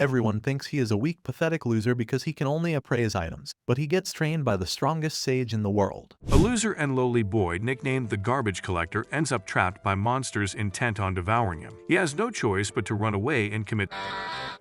Everyone thinks he is a weak, pathetic loser because he can only appraise items, but he gets trained by the strongest sage in the world. A loser and lowly boy nicknamed the Garbage Collector ends up trapped by monsters intent on devouring him. He has no choice but to run away and commit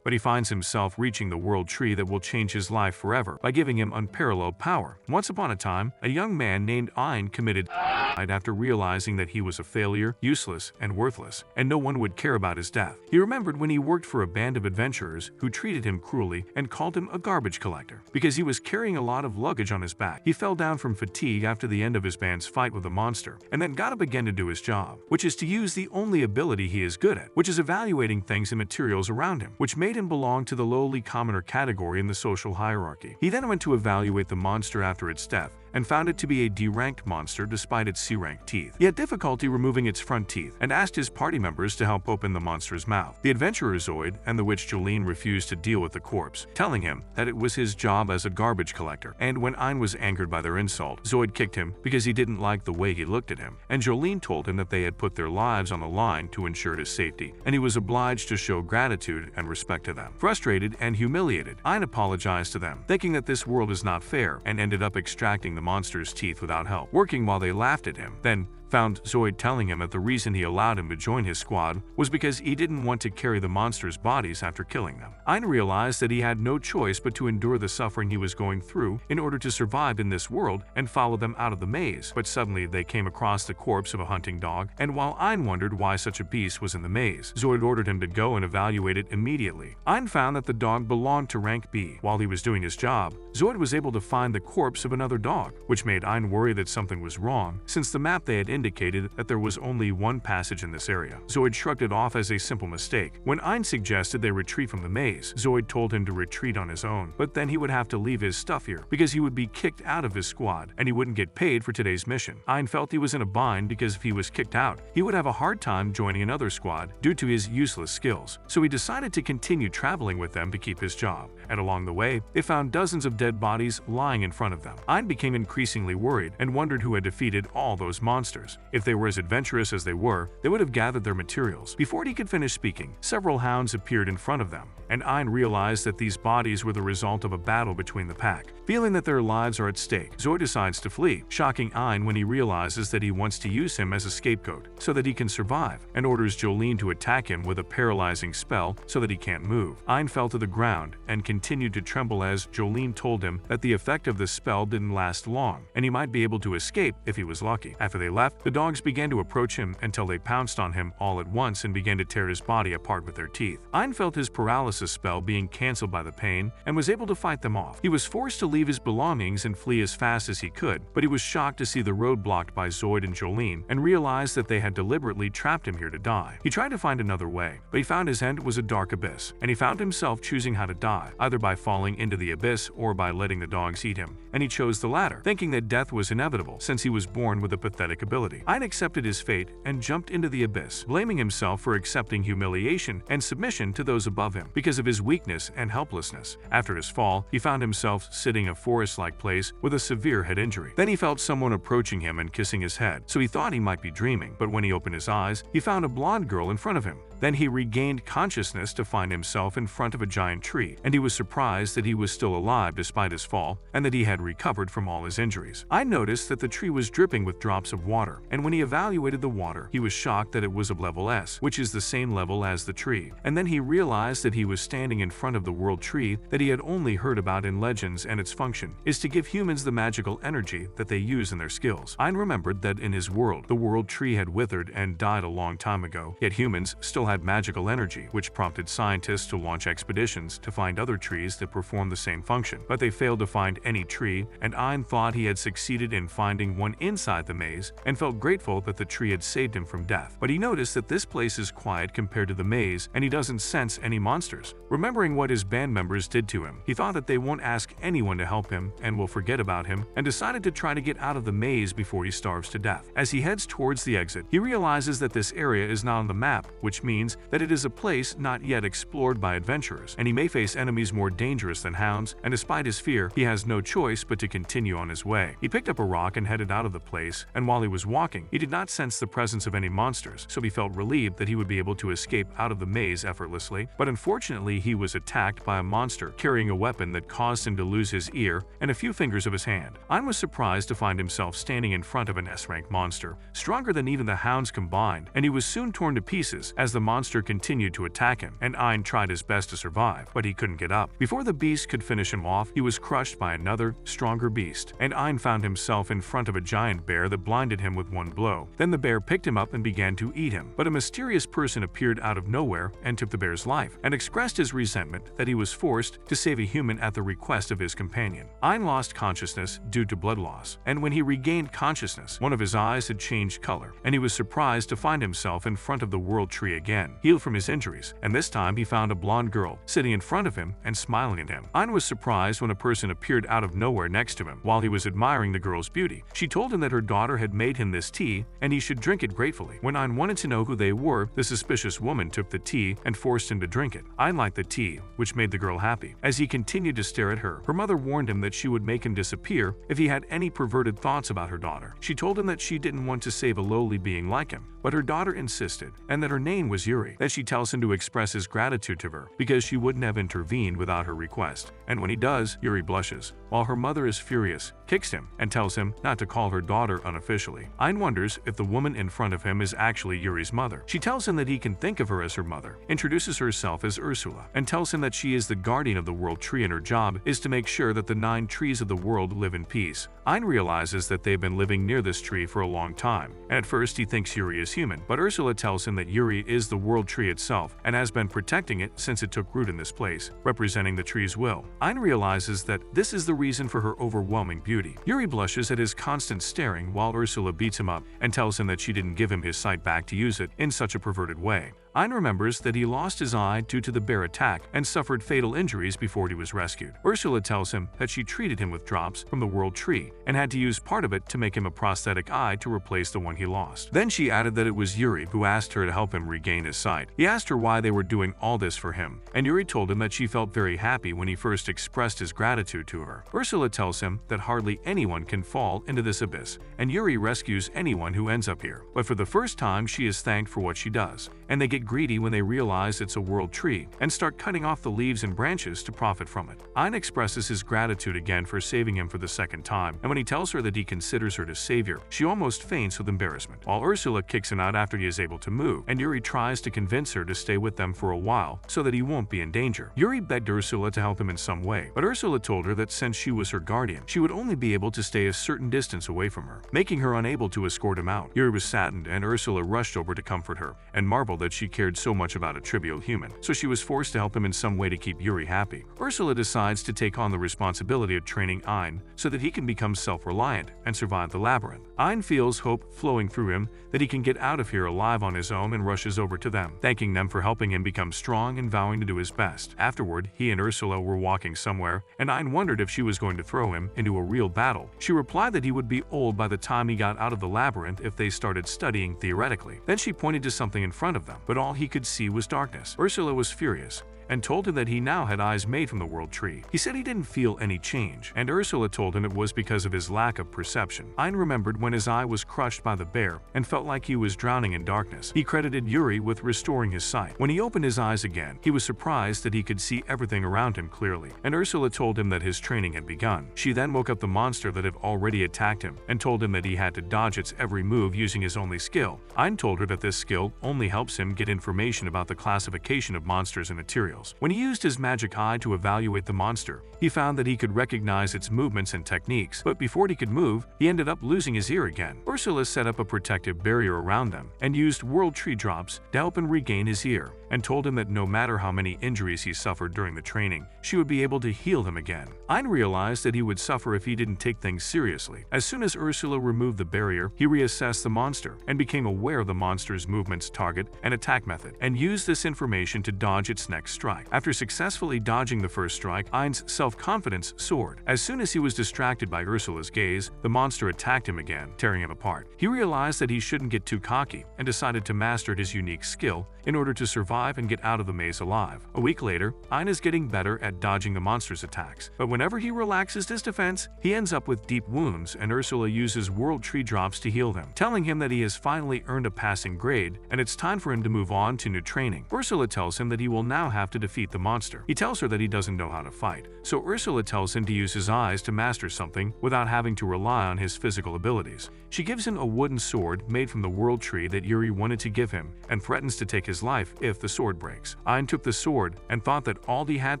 but he finds himself reaching the world tree that will change his life forever by giving him unparalleled power. Once upon a time, a young man named Ein committed suicide after realizing that he was a failure, useless, and worthless, and no one would care about his death. He remembered when he worked for a band of adventurers who treated him cruelly and called him a garbage collector because he was carrying a lot of luggage on his back. He fell down from fatigue after the end of his band's fight with the monster, and then got up again to do his job, which is to use the only ability he is good at, which is evaluating things and materials around him, which made him belong to the lowly commoner category in the social hierarchy. He then went to evaluate the monster after its death and found it to be a D-ranked monster despite its C-ranked teeth. He had difficulty removing its front teeth and asked his party members to help open the monster's mouth. The adventurer Zoid and the witch Jolene refused to deal with the corpse, telling him that it was his job as a garbage collector. And when Ein was angered by their insult, Zoid kicked him because he didn't like the way he looked at him, and Jolene told him that they had put their lives on the line to ensure his safety, and he was obliged to show gratitude and respect to them. Frustrated and humiliated, Ein apologized to them, thinking that this world is not fair, and ended up extracting the monster's teeth without help, working while they laughed at him. Then found Zoid telling him that the reason he allowed him to join his squad was because he didn't want to carry the monster's bodies after killing them. Ein realized that he had no choice but to endure the suffering he was going through in order to survive in this world and follow them out of the maze. But suddenly they came across the corpse of a hunting dog, and while Ein wondered why such a beast was in the maze, Zoid ordered him to go and evaluate it immediately. Ein found that the dog belonged to rank B. While he was doing his job, Zoid was able to find the corpse of another dog, which made Ein worry that something was wrong, since the map they had indicated that there was only one passage in this area. Zoid shrugged it off as a simple mistake. When Ein suggested they retreat from the maze, Zoid told him to retreat on his own, but then he would have to leave his stuff here because he would be kicked out of his squad and he wouldn't get paid for today's mission. Ein felt he was in a bind because if he was kicked out, he would have a hard time joining another squad due to his useless skills, so he decided to continue traveling with them to keep his job. And along the way, they found dozens of dead bodies lying in front of them. Ein became increasingly worried and wondered who had defeated all those monsters. If they were as adventurous as they would have gathered their materials. Before he could finish speaking, several hounds appeared in front of them, and Ein realized that these bodies were the result of a battle between the pack. Feeling that their lives are at stake, Zoid decides to flee, shocking Ein when he realizes that he wants to use him as a scapegoat so that he can survive, and orders Jolene to attack him with a paralyzing spell so that he can't move. Ein fell to the ground and continued to tremble as Jolene told him that the effect of the spell didn't last long, and he might be able to escape if he was lucky. After they left, the dogs began to approach him until they pounced on him all at once and began to tear his body apart with their teeth. Ein felt his paralysis spell being cancelled by the pain and was able to fight them off. He was forced to leave his belongings and flee as fast as he could, but he was shocked to see the road blocked by Zoid and Jolene and realized that they had deliberately trapped him here to die. He tried to find another way, but he found his end was a dark abyss, and he found himself choosing how to die, either by falling into the abyss or by letting the dogs eat him, and he chose the latter, thinking that death was inevitable since he was born with a pathetic ability. Ein accepted his fate and jumped into the abyss, blaming himself for accepting humiliation and submission to those above him because of his weakness and helplessness. After his fall, he found himself sitting in a forest-like place with a severe head injury. Then he felt someone approaching him and kissing his head, so he thought he might be dreaming, but when he opened his eyes, he found a blonde girl in front of him. Then he regained consciousness to find himself in front of a giant tree, and he was surprised that he was still alive despite his fall and that he had recovered from all his injuries. I noticed that the tree was dripping with drops of water, and when he evaluated the water, he was shocked that it was of level S, which is the same level as the tree. And then he realized that he was standing in front of the world tree that he had only heard about in legends, and its function is to give humans the magical energy that they use in their skills. Ein remembered that in his world, the world tree had withered and died a long time ago, yet humans still had magical energy, which prompted scientists to launch expeditions to find other trees that perform the same function. But they failed to find any tree, and Ein thought he had succeeded in finding one inside the maze and felt grateful that the tree had saved him from death. But he noticed that this place is quiet compared to the maze, and he doesn't sense any monsters. Remembering what his band members did to him, he thought that they won't ask anyone to help him and will forget about him, and decided to try to get out of the maze before he starves to death. As he heads towards the exit, he realizes that this area is not on the map, which means means that it is a place not yet explored by adventurers, and he may face enemies more dangerous than hounds, and despite his fear, he has no choice but to continue on his way. He picked up a rock and headed out of the place, and while he was walking, he did not sense the presence of any monsters, so he felt relieved that he would be able to escape out of the maze effortlessly. But unfortunately, he was attacked by a monster carrying a weapon that caused him to lose his ear and a few fingers of his hand. Ein was surprised to find himself standing in front of an S-rank monster, stronger than even the hounds combined, and he was soon torn to pieces as the monster continued to attack him, and Ein tried his best to survive, but he couldn't get up. Before the beast could finish him off, he was crushed by another, stronger beast, and Ein found himself in front of a giant bear that blinded him with one blow. Then the bear picked him up and began to eat him, but a mysterious person appeared out of nowhere and took the bear's life, and expressed his resentment that he was forced to save a human at the request of his companion. Ein lost consciousness due to blood loss, and when he regained consciousness, one of his eyes had changed color, and he was surprised to find himself in front of the world tree again, healed from his injuries, and this time he found a blonde girl sitting in front of him and smiling at him. Ein was surprised when a person appeared out of nowhere next to him while he was admiring the girl's beauty. She told him that her daughter had made him this tea and he should drink it gratefully. When Ein wanted to know who they were, the suspicious woman took the tea and forced him to drink it. Ein liked the tea, which made the girl happy. As he continued to stare at her, her mother warned him that she would make him disappear if he had any perverted thoughts about her daughter. She told him that she didn't want to save a lowly being like him, but her daughter insisted, and that her name was Yuri. Then she tells him to express his gratitude to her because she wouldn't have intervened without her request. And when he does, Yuri blushes, while her mother is furious, kicks him, and tells him not to call her daughter unofficially. Ein wonders if the woman in front of him is actually Yuri's mother. She tells him that he can think of her as her mother, introduces herself as Ursula, and tells him that she is the guardian of the world tree and her job is to make sure that the 9 trees of the world live in peace. Ein realizes that they've been living near this tree for a long time, and at first he thinks Yuri is human, but Ursula tells him that Yuri is the world tree itself and has been protecting it since it took root in this place, representing the tree's will. Ein realizes that this is the reason for her overwhelming beauty. Yuri blushes at his constant staring while Ursula beats him up and tells him that she didn't give him his sight back to use it in such a perverted way. Ein remembers that he lost his eye due to the bear attack and suffered fatal injuries before he was rescued. Ursula tells him that she treated him with drops from the world tree and had to use part of it to make him a prosthetic eye to replace the one he lost. Then she added that it was Yuri who asked her to help him regain his sight. He asked her why they were doing all this for him, and Yuri told him that she felt very happy when he first expressed his gratitude to her. Ursula tells him that hardly anyone can fall into this abyss, and Yuri rescues anyone who ends up here. But for the first time, she is thanked for what she does, and they get greedy when they realize it's a world tree and start cutting off the leaves and branches to profit from it. Ein expresses his gratitude again for saving him for the second time, and when he tells her that he considers her his savior, she almost faints with embarrassment, while Ursula kicks him out after he is able to move, and Yuri tries to convince her to stay with them for a while so that he won't be in danger. Yuri begged Ursula to help him in some way, but Ursula told her that since she was her guardian, she would only be able to stay a certain distance away from her, making her unable to escort him out. Yuri was saddened, and Ursula rushed over to comfort her and marveled that she cared so much about a trivial human, so she was forced to help him in some way to keep Yuri happy. Ursula decides to take on the responsibility of training Ein so that he can become self-reliant and survive the labyrinth. Ein feels hope flowing through him that he can get out of here alive on his own and rushes over to them, thanking them for helping him become strong and vowing to do his best. Afterward, he and Ursula were walking somewhere, and Ein wondered if she was going to throw him into a real battle. She replied that he would be old by the time he got out of the labyrinth if they started studying theoretically. Then she pointed to something in front of them, but all he could see was darkness. Ursula was furious and told him that he now had eyes made from the world tree. He said he didn't feel any change, and Ursula told him it was because of his lack of perception. Ein remembered when his eye was crushed by the bear and felt like he was drowning in darkness. He credited Yuri with restoring his sight. When he opened his eyes again, he was surprised that he could see everything around him clearly, and Ursula told him that his training had begun. She then woke up the monster that had already attacked him and told him that he had to dodge its every move using his only skill. Ein told her that this skill only helps him get information about the classification of monsters and materials. When he used his magic eye to evaluate the monster, he found that he could recognize its movements and techniques, but before he could move, he ended up losing his ear again. Ursula set up a protective barrier around them and used world tree drops to help him regain his ear. and told him that no matter how many injuries he suffered during the training, she would be able to heal him again. Ein realized that he would suffer if he didn't take things seriously. As soon as Ursula removed the barrier, he reassessed the monster and became aware of the monster's movements, target, and attack method, and used this information to dodge its next strike. After successfully dodging the first strike, Ein's self-confidence soared. As soon as he was distracted by Ursula's gaze, the monster attacked him again, tearing him apart. He realized that he shouldn't get too cocky and decided to master his unique skill in order to survive and get out of the maze alive. A week later, Ein is getting better at dodging the monster's attacks, but whenever he relaxes his defense, he ends up with deep wounds, and Ursula uses World Tree drops to heal them, telling him that he has finally earned a passing grade and it's time for him to move on to new training. Ursula tells him that he will now have to defeat the monster. He tells her that he doesn't know how to fight, so Ursula tells him to use his eyes to master something without having to rely on his physical abilities. She gives him a wooden sword made from the World Tree that Yuri wanted to give him and threatens to take his life if the sword breaks. Ein took the sword and thought that all he had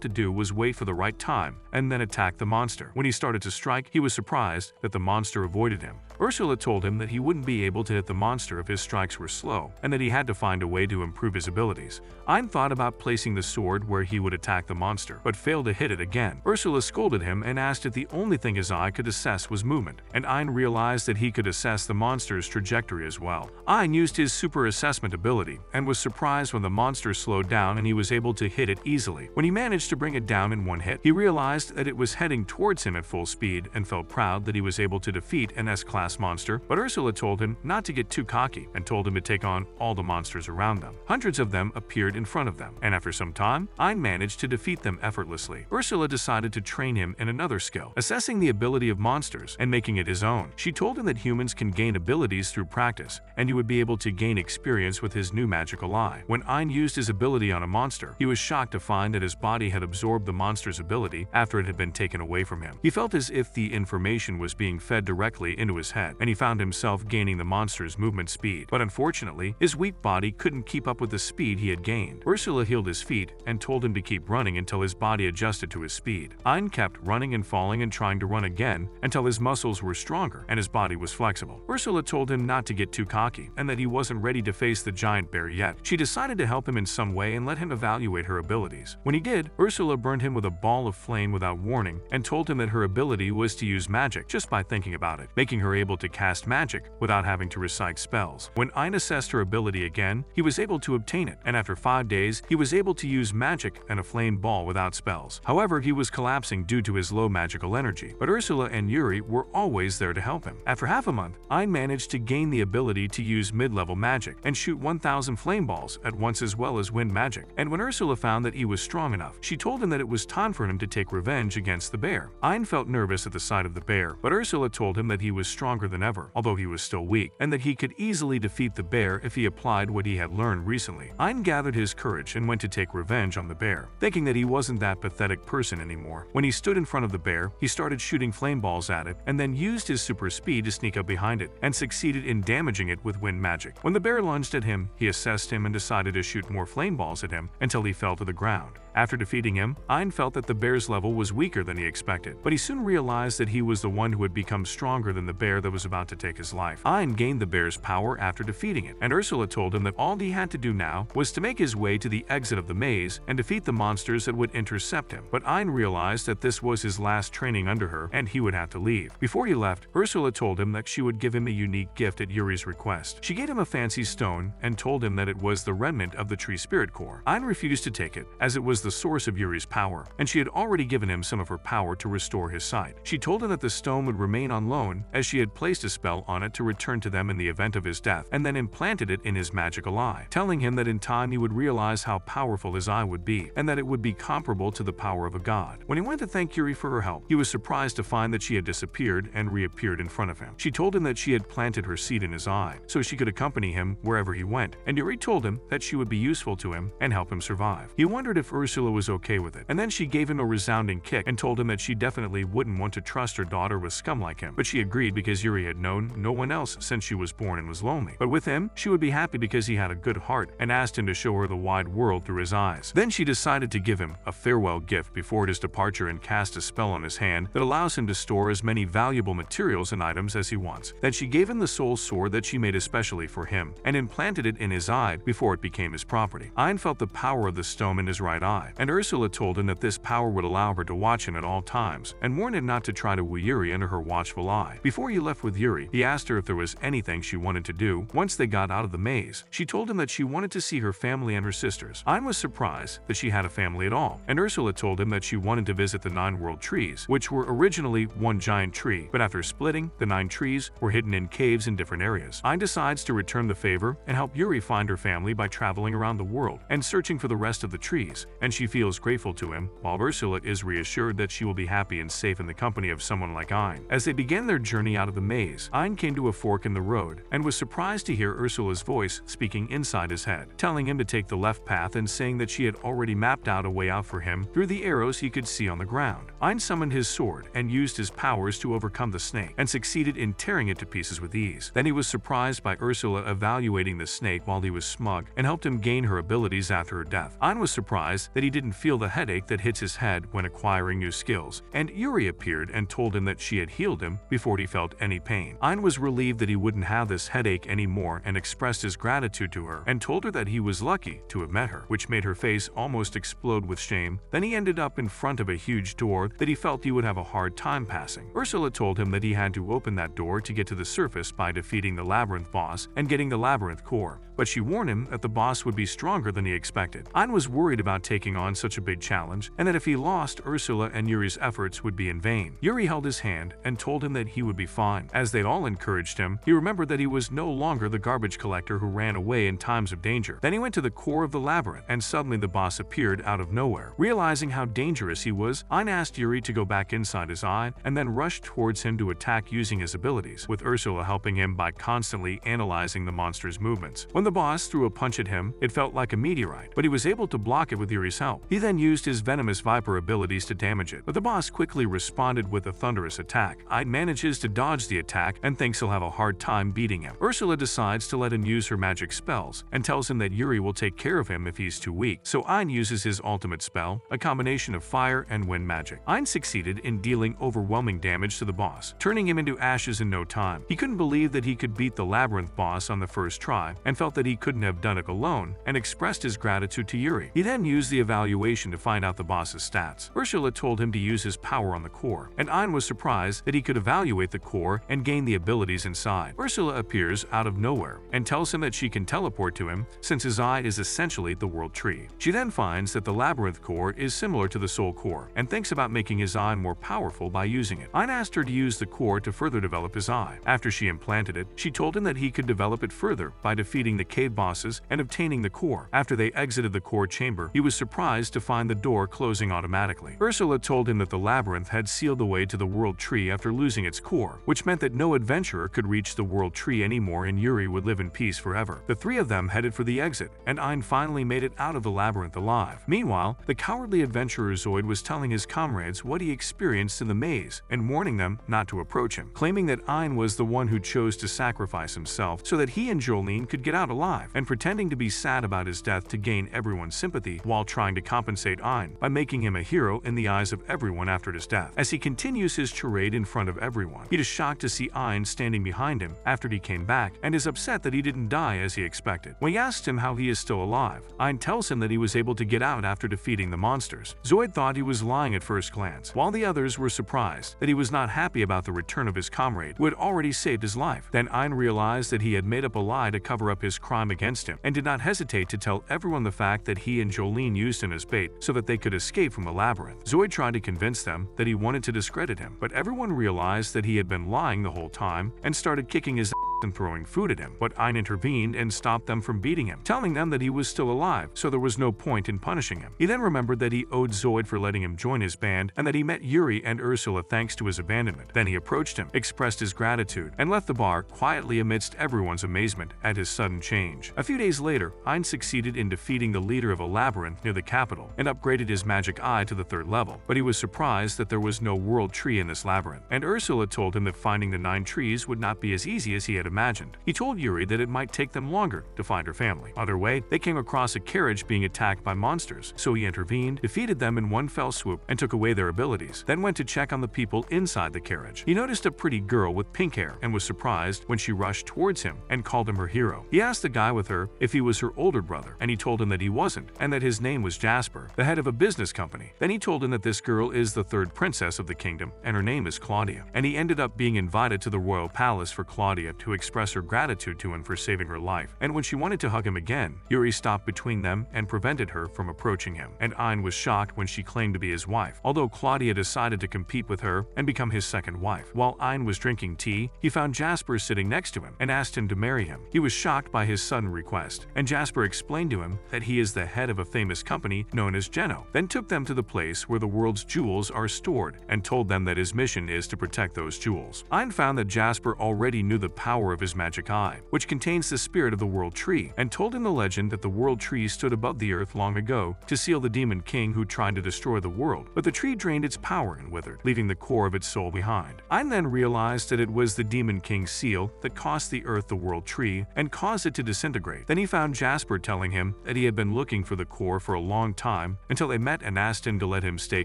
to do was wait for the right time and then attack the monster. When he started to strike, he was surprised that the monster avoided him. Ursula told him that he wouldn't be able to hit the monster if his strikes were slow, and that he had to find a way to improve his abilities. Ein thought about placing the sword where he would attack the monster, but failed to hit it again. Ursula scolded him and asked if the only thing his eye could assess was movement, and Ein realized that he could assess the monster's trajectory as well. Ein used his super assessment ability and was surprised when the monster slowed down and he was able to hit it easily. When he managed to bring it down in one hit, he realized that it was heading towards him at full speed and felt proud that he was able to defeat an S-class monster, but Ursula told him not to get too cocky and told him to take on all the monsters around them. Hundreds of them appeared in front of them, and after some time, Ein managed to defeat them effortlessly. Ursula decided to train him in another skill, assessing the ability of monsters and making it his own. She told him that humans can gain abilities through practice, and he would be able to gain experience with his new magical eye. When Ein used his ability on a monster, he was shocked to find that his body had absorbed the monster's ability after it had been taken away from him. He felt as if the information was being fed directly into his head, and he found himself gaining the monster's movement speed. But unfortunately, his weak body couldn't keep up with the speed he had gained. Ursula healed his feet and told him to keep running until his body adjusted to his speed. Ein kept running and falling and trying to run again until his muscles were stronger and his body was flexible. Ursula told him not to get too cocky and that he wasn't ready to face the giant bear yet. She decided to help him in some way and let him evaluate her abilities. When he did, Ursula burned him with a ball of flame without warning and told him that her ability was to use magic just by thinking about it, making her able to cast magic without having to recite spells. When Ein assessed her ability again, he was able to obtain it, and after 5 days, he was able to use magic and a flame ball without spells. However, he was collapsing due to his low magical energy, but Ursula and Yuri were always there to help him. After half a month, Ein managed to gain the ability to use mid-level magic and shoot 1,000 flame balls at once as well as wind magic. And when Ursula found that he was strong enough, she told him that it was time for him to take revenge against the bear. Ein felt nervous at the sight of the bear, but Ursula told him that he was stronger than ever, although he was still weak, and that he could easily defeat the bear if he applied what he had learned recently. Ein gathered his courage and went to take revenge on the bear, thinking that he wasn't that pathetic person anymore. When he stood in front of the bear, he started shooting flame balls at it and then used his super speed to sneak up behind it and succeeded in damaging it with wind magic. When the bear lunged at him, he assessed him and decided to shoot more flame balls at him until he fell to the ground. After defeating him, Ein felt that the bear's level was weaker than he expected, but he soon realized that he was the one who had become stronger than the bear that was about to take his life. Ein gained the bear's power after defeating it, and Ursula told him that all he had to do now was to make his way to the exit of the maze and defeat the monsters that would intercept him. But Ein realized that this was his last training under her and he would have to leave. Before he left, Ursula told him that she would give him a unique gift at Yuri's request. She gave him a fancy stone and told him that it was the remnant of the tree spirit core. Ein refused to take it as it was the source of Yuri's power, and she had already given him some of her power to restore his sight. She told him that the stone would remain on loan as she had placed a spell on it to return to them in the event of his death, and then implanted it in his magical eye, telling him that in time he would realize how powerful his eye would be, and that it would be comparable to the power of a god. When he went to thank Yuri for her help, he was surprised to find that she had disappeared and reappeared in front of him. She told him that she had planted her seed in his eye, so she could accompany him wherever he went, and Yuri told him that she would be useful to him and help him survive. He wondered if Ursula Ursula was okay with it, and then she gave him a resounding kick and told him that she definitely wouldn't want to trust her daughter with scum like him. But she agreed because Yuri had known no one else since she was born and was lonely. But with him, she would be happy because he had a good heart and asked him to show her the wide world through his eyes. Then she decided to give him a farewell gift before his departure and cast a spell on his hand that allows him to store as many valuable materials and items as he wants. Then she gave him the soul sword that she made especially for him and implanted it in his eye before it became his property. Ein felt the power of the stone in his right eye, and Ursula told him that this power would allow her to watch him at all times and warned him not to try to woo Yuri under her watchful eye. Before he left with Yuri, he asked her if there was anything she wanted to do once they got out of the maze. She told him that she wanted to see her family and her sisters. Ein was surprised that she had a family at all, and Ursula told him that she wanted to visit the 9 world trees, which were originally one giant tree, but after splitting, the 9 trees were hidden in caves in different areas. Ein decides to return the favor and help Yuri find her family by traveling around the world and searching for the rest of the trees, and she feels grateful to him, while Ursula is reassured that she will be happy and safe in the company of someone like Ein. As they began their journey out of the maze, Ein came to a fork in the road and was surprised to hear Ursula's voice speaking inside his head, telling him to take the left path and saying that she had already mapped out a way out for him through the arrows he could see on the ground. Ein summoned his sword and used his powers to overcome the snake and succeeded in tearing it to pieces with ease. Then he was surprised by Ursula evaluating the snake while he was smug and helped him gain her abilities after her death. Ein was surprised that he didn't feel the headache that hits his head when acquiring new skills, and Yuri appeared and told him that she had healed him before he felt any pain. Ein was relieved that he wouldn't have this headache anymore and expressed his gratitude to her and told her that he was lucky to have met her, which made her face almost explode with shame. Then he ended up in front of a huge door that he felt he would have a hard time passing. Ursula told him that he had to open that door to get to the surface by defeating the labyrinth boss and getting the labyrinth core, but she warned him that the boss would be stronger than he expected. Ein was worried about taking on such a big challenge and that if he lost, Ursula and Yuri's efforts would be in vain. Yuri held his hand and told him that he would be fine. As they all encouraged him, he remembered that he was no longer the garbage collector who ran away in times of danger. Then he went to the core of the labyrinth, and suddenly the boss appeared out of nowhere. Realizing how dangerous he was, Ein asked Yuri to go back inside his eye and then rushed towards him to attack using his abilities, with Ursula helping him by constantly analyzing the monster's movements. When the boss threw a punch at him, it felt like a meteorite, but he was able to block it with Yuri's help. He then used his venomous viper abilities to damage it, but the boss quickly responded with a thunderous attack. Ein manages to dodge the attack and thinks he'll have a hard time beating him. Ursula decides to let him use her magic spells and tells him that Yuri will take care of him if he's too weak. So Ein uses his ultimate spell, a combination of fire and wind magic. Ein succeeded in dealing overwhelming damage to the boss, turning him into ashes in no time. He couldn't believe that he could beat the labyrinth boss on the first try and felt that he couldn't have done it alone and expressed his gratitude to Yuri. He then used the evaluation to find out the boss's stats. Ursula told him to use his power on the core, and Ein was surprised that he could evaluate the core and gain the abilities inside. Ursula appears out of nowhere and tells him that she can teleport to him since his eye is essentially the world tree. She then finds that the labyrinth core is similar to the soul core and thinks about making his eye more powerful by using it. Ein asked her to use the core to further develop his eye. After she implanted it, she told him that he could develop it further by defeating the cave bosses and obtaining the core. After they exited the core chamber, he was surprised to find the door closing automatically. Ursula told him that the labyrinth had sealed the way to the world tree after losing its core, which meant that no adventurer could reach the world tree anymore and Yuri would live in peace forever. The three of them headed for the exit, and Ein finally made it out of the labyrinth alive. Meanwhile, the cowardly adventurer Zoid was telling his comrades what he experienced in the maze and warning them not to approach him, claiming that Ein was the one who chose to sacrifice himself so that he and Jolene could get out alive, and pretending to be sad about his death to gain everyone's sympathy while trying to compensate Ein by making him a hero in the eyes of everyone after his death. As he continues his charade in front of everyone, he is shocked to see Ein standing behind him after he came back and is upset that he didn't die as he expected. When he asks him how he is still alive, Ein tells him that he was able to get out after defeating the monsters. Zoid thought he was lying at first glance, while the others were surprised that he was not happy about the return of his comrade who had already saved his life. Then Ein realized that he had made up a lie to cover up his crime against him and did not hesitate to tell everyone the fact that he and Jolene used him as bait so that they could escape from the labyrinth. Zoid tried to convince them that he wanted to discredit him, but everyone realized that he had been lying the whole time and started kicking his and throwing food at him, but Ein intervened and stopped them from beating him, telling them that he was still alive, so there was no point in punishing him. He then remembered that he owed Zoid for letting him join his band and that he met Yuri and Ursula thanks to his abandonment. Then he approached him, expressed his gratitude, and left the bar quietly amidst everyone's amazement at his sudden change. A few days later, Ein succeeded in defeating the leader of a labyrinth near the capital and upgraded his magic eye to the 3rd level, but he was surprised that there was no world tree in this labyrinth, and Ursula told him that finding the 9 trees would not be as easy as he had imagined. He told Yuri that it might take them longer to find her family. On their way, they came across a carriage being attacked by monsters, so he intervened, defeated them in one fell swoop, and took away their abilities, then went to check on the people inside the carriage. He noticed a pretty girl with pink hair and was surprised when she rushed towards him and called him her hero. He asked the guy with her if he was her older brother, and he told him that he wasn't, and that his name was Jasper, the head of a business company. Then he told him that this girl is the 3rd princess of the kingdom, and her name is Claudia, and he ended up being invited to the royal palace for Claudia to express her gratitude to him for saving her life. And when she wanted to hug him again, Yuri stopped between them and prevented her from approaching him, and Ein was shocked when she claimed to be his wife, although Claudia decided to compete with her and become his 2nd wife. While Ein was drinking tea, he found Jasper sitting next to him and asked him to marry him. He was shocked by his sudden request, and Jasper explained to him that he is the head of a famous company known as Geno, then took them to the place where the world's jewels are stored and told them that his mission is to protect those jewels. Ein found that Jasper already knew the power of his magic eye, which contains the spirit of the world tree, and told him the legend that the world tree stood above the earth long ago to seal the demon king who tried to destroy the world, but the tree drained its power and withered, leaving the core of its soul behind. Ein then realized that it was the demon king's seal that cost the earth the world tree and caused it to disintegrate. Then he found Jasper telling him that he had been looking for the core for a long time until they met and asked him to let him stay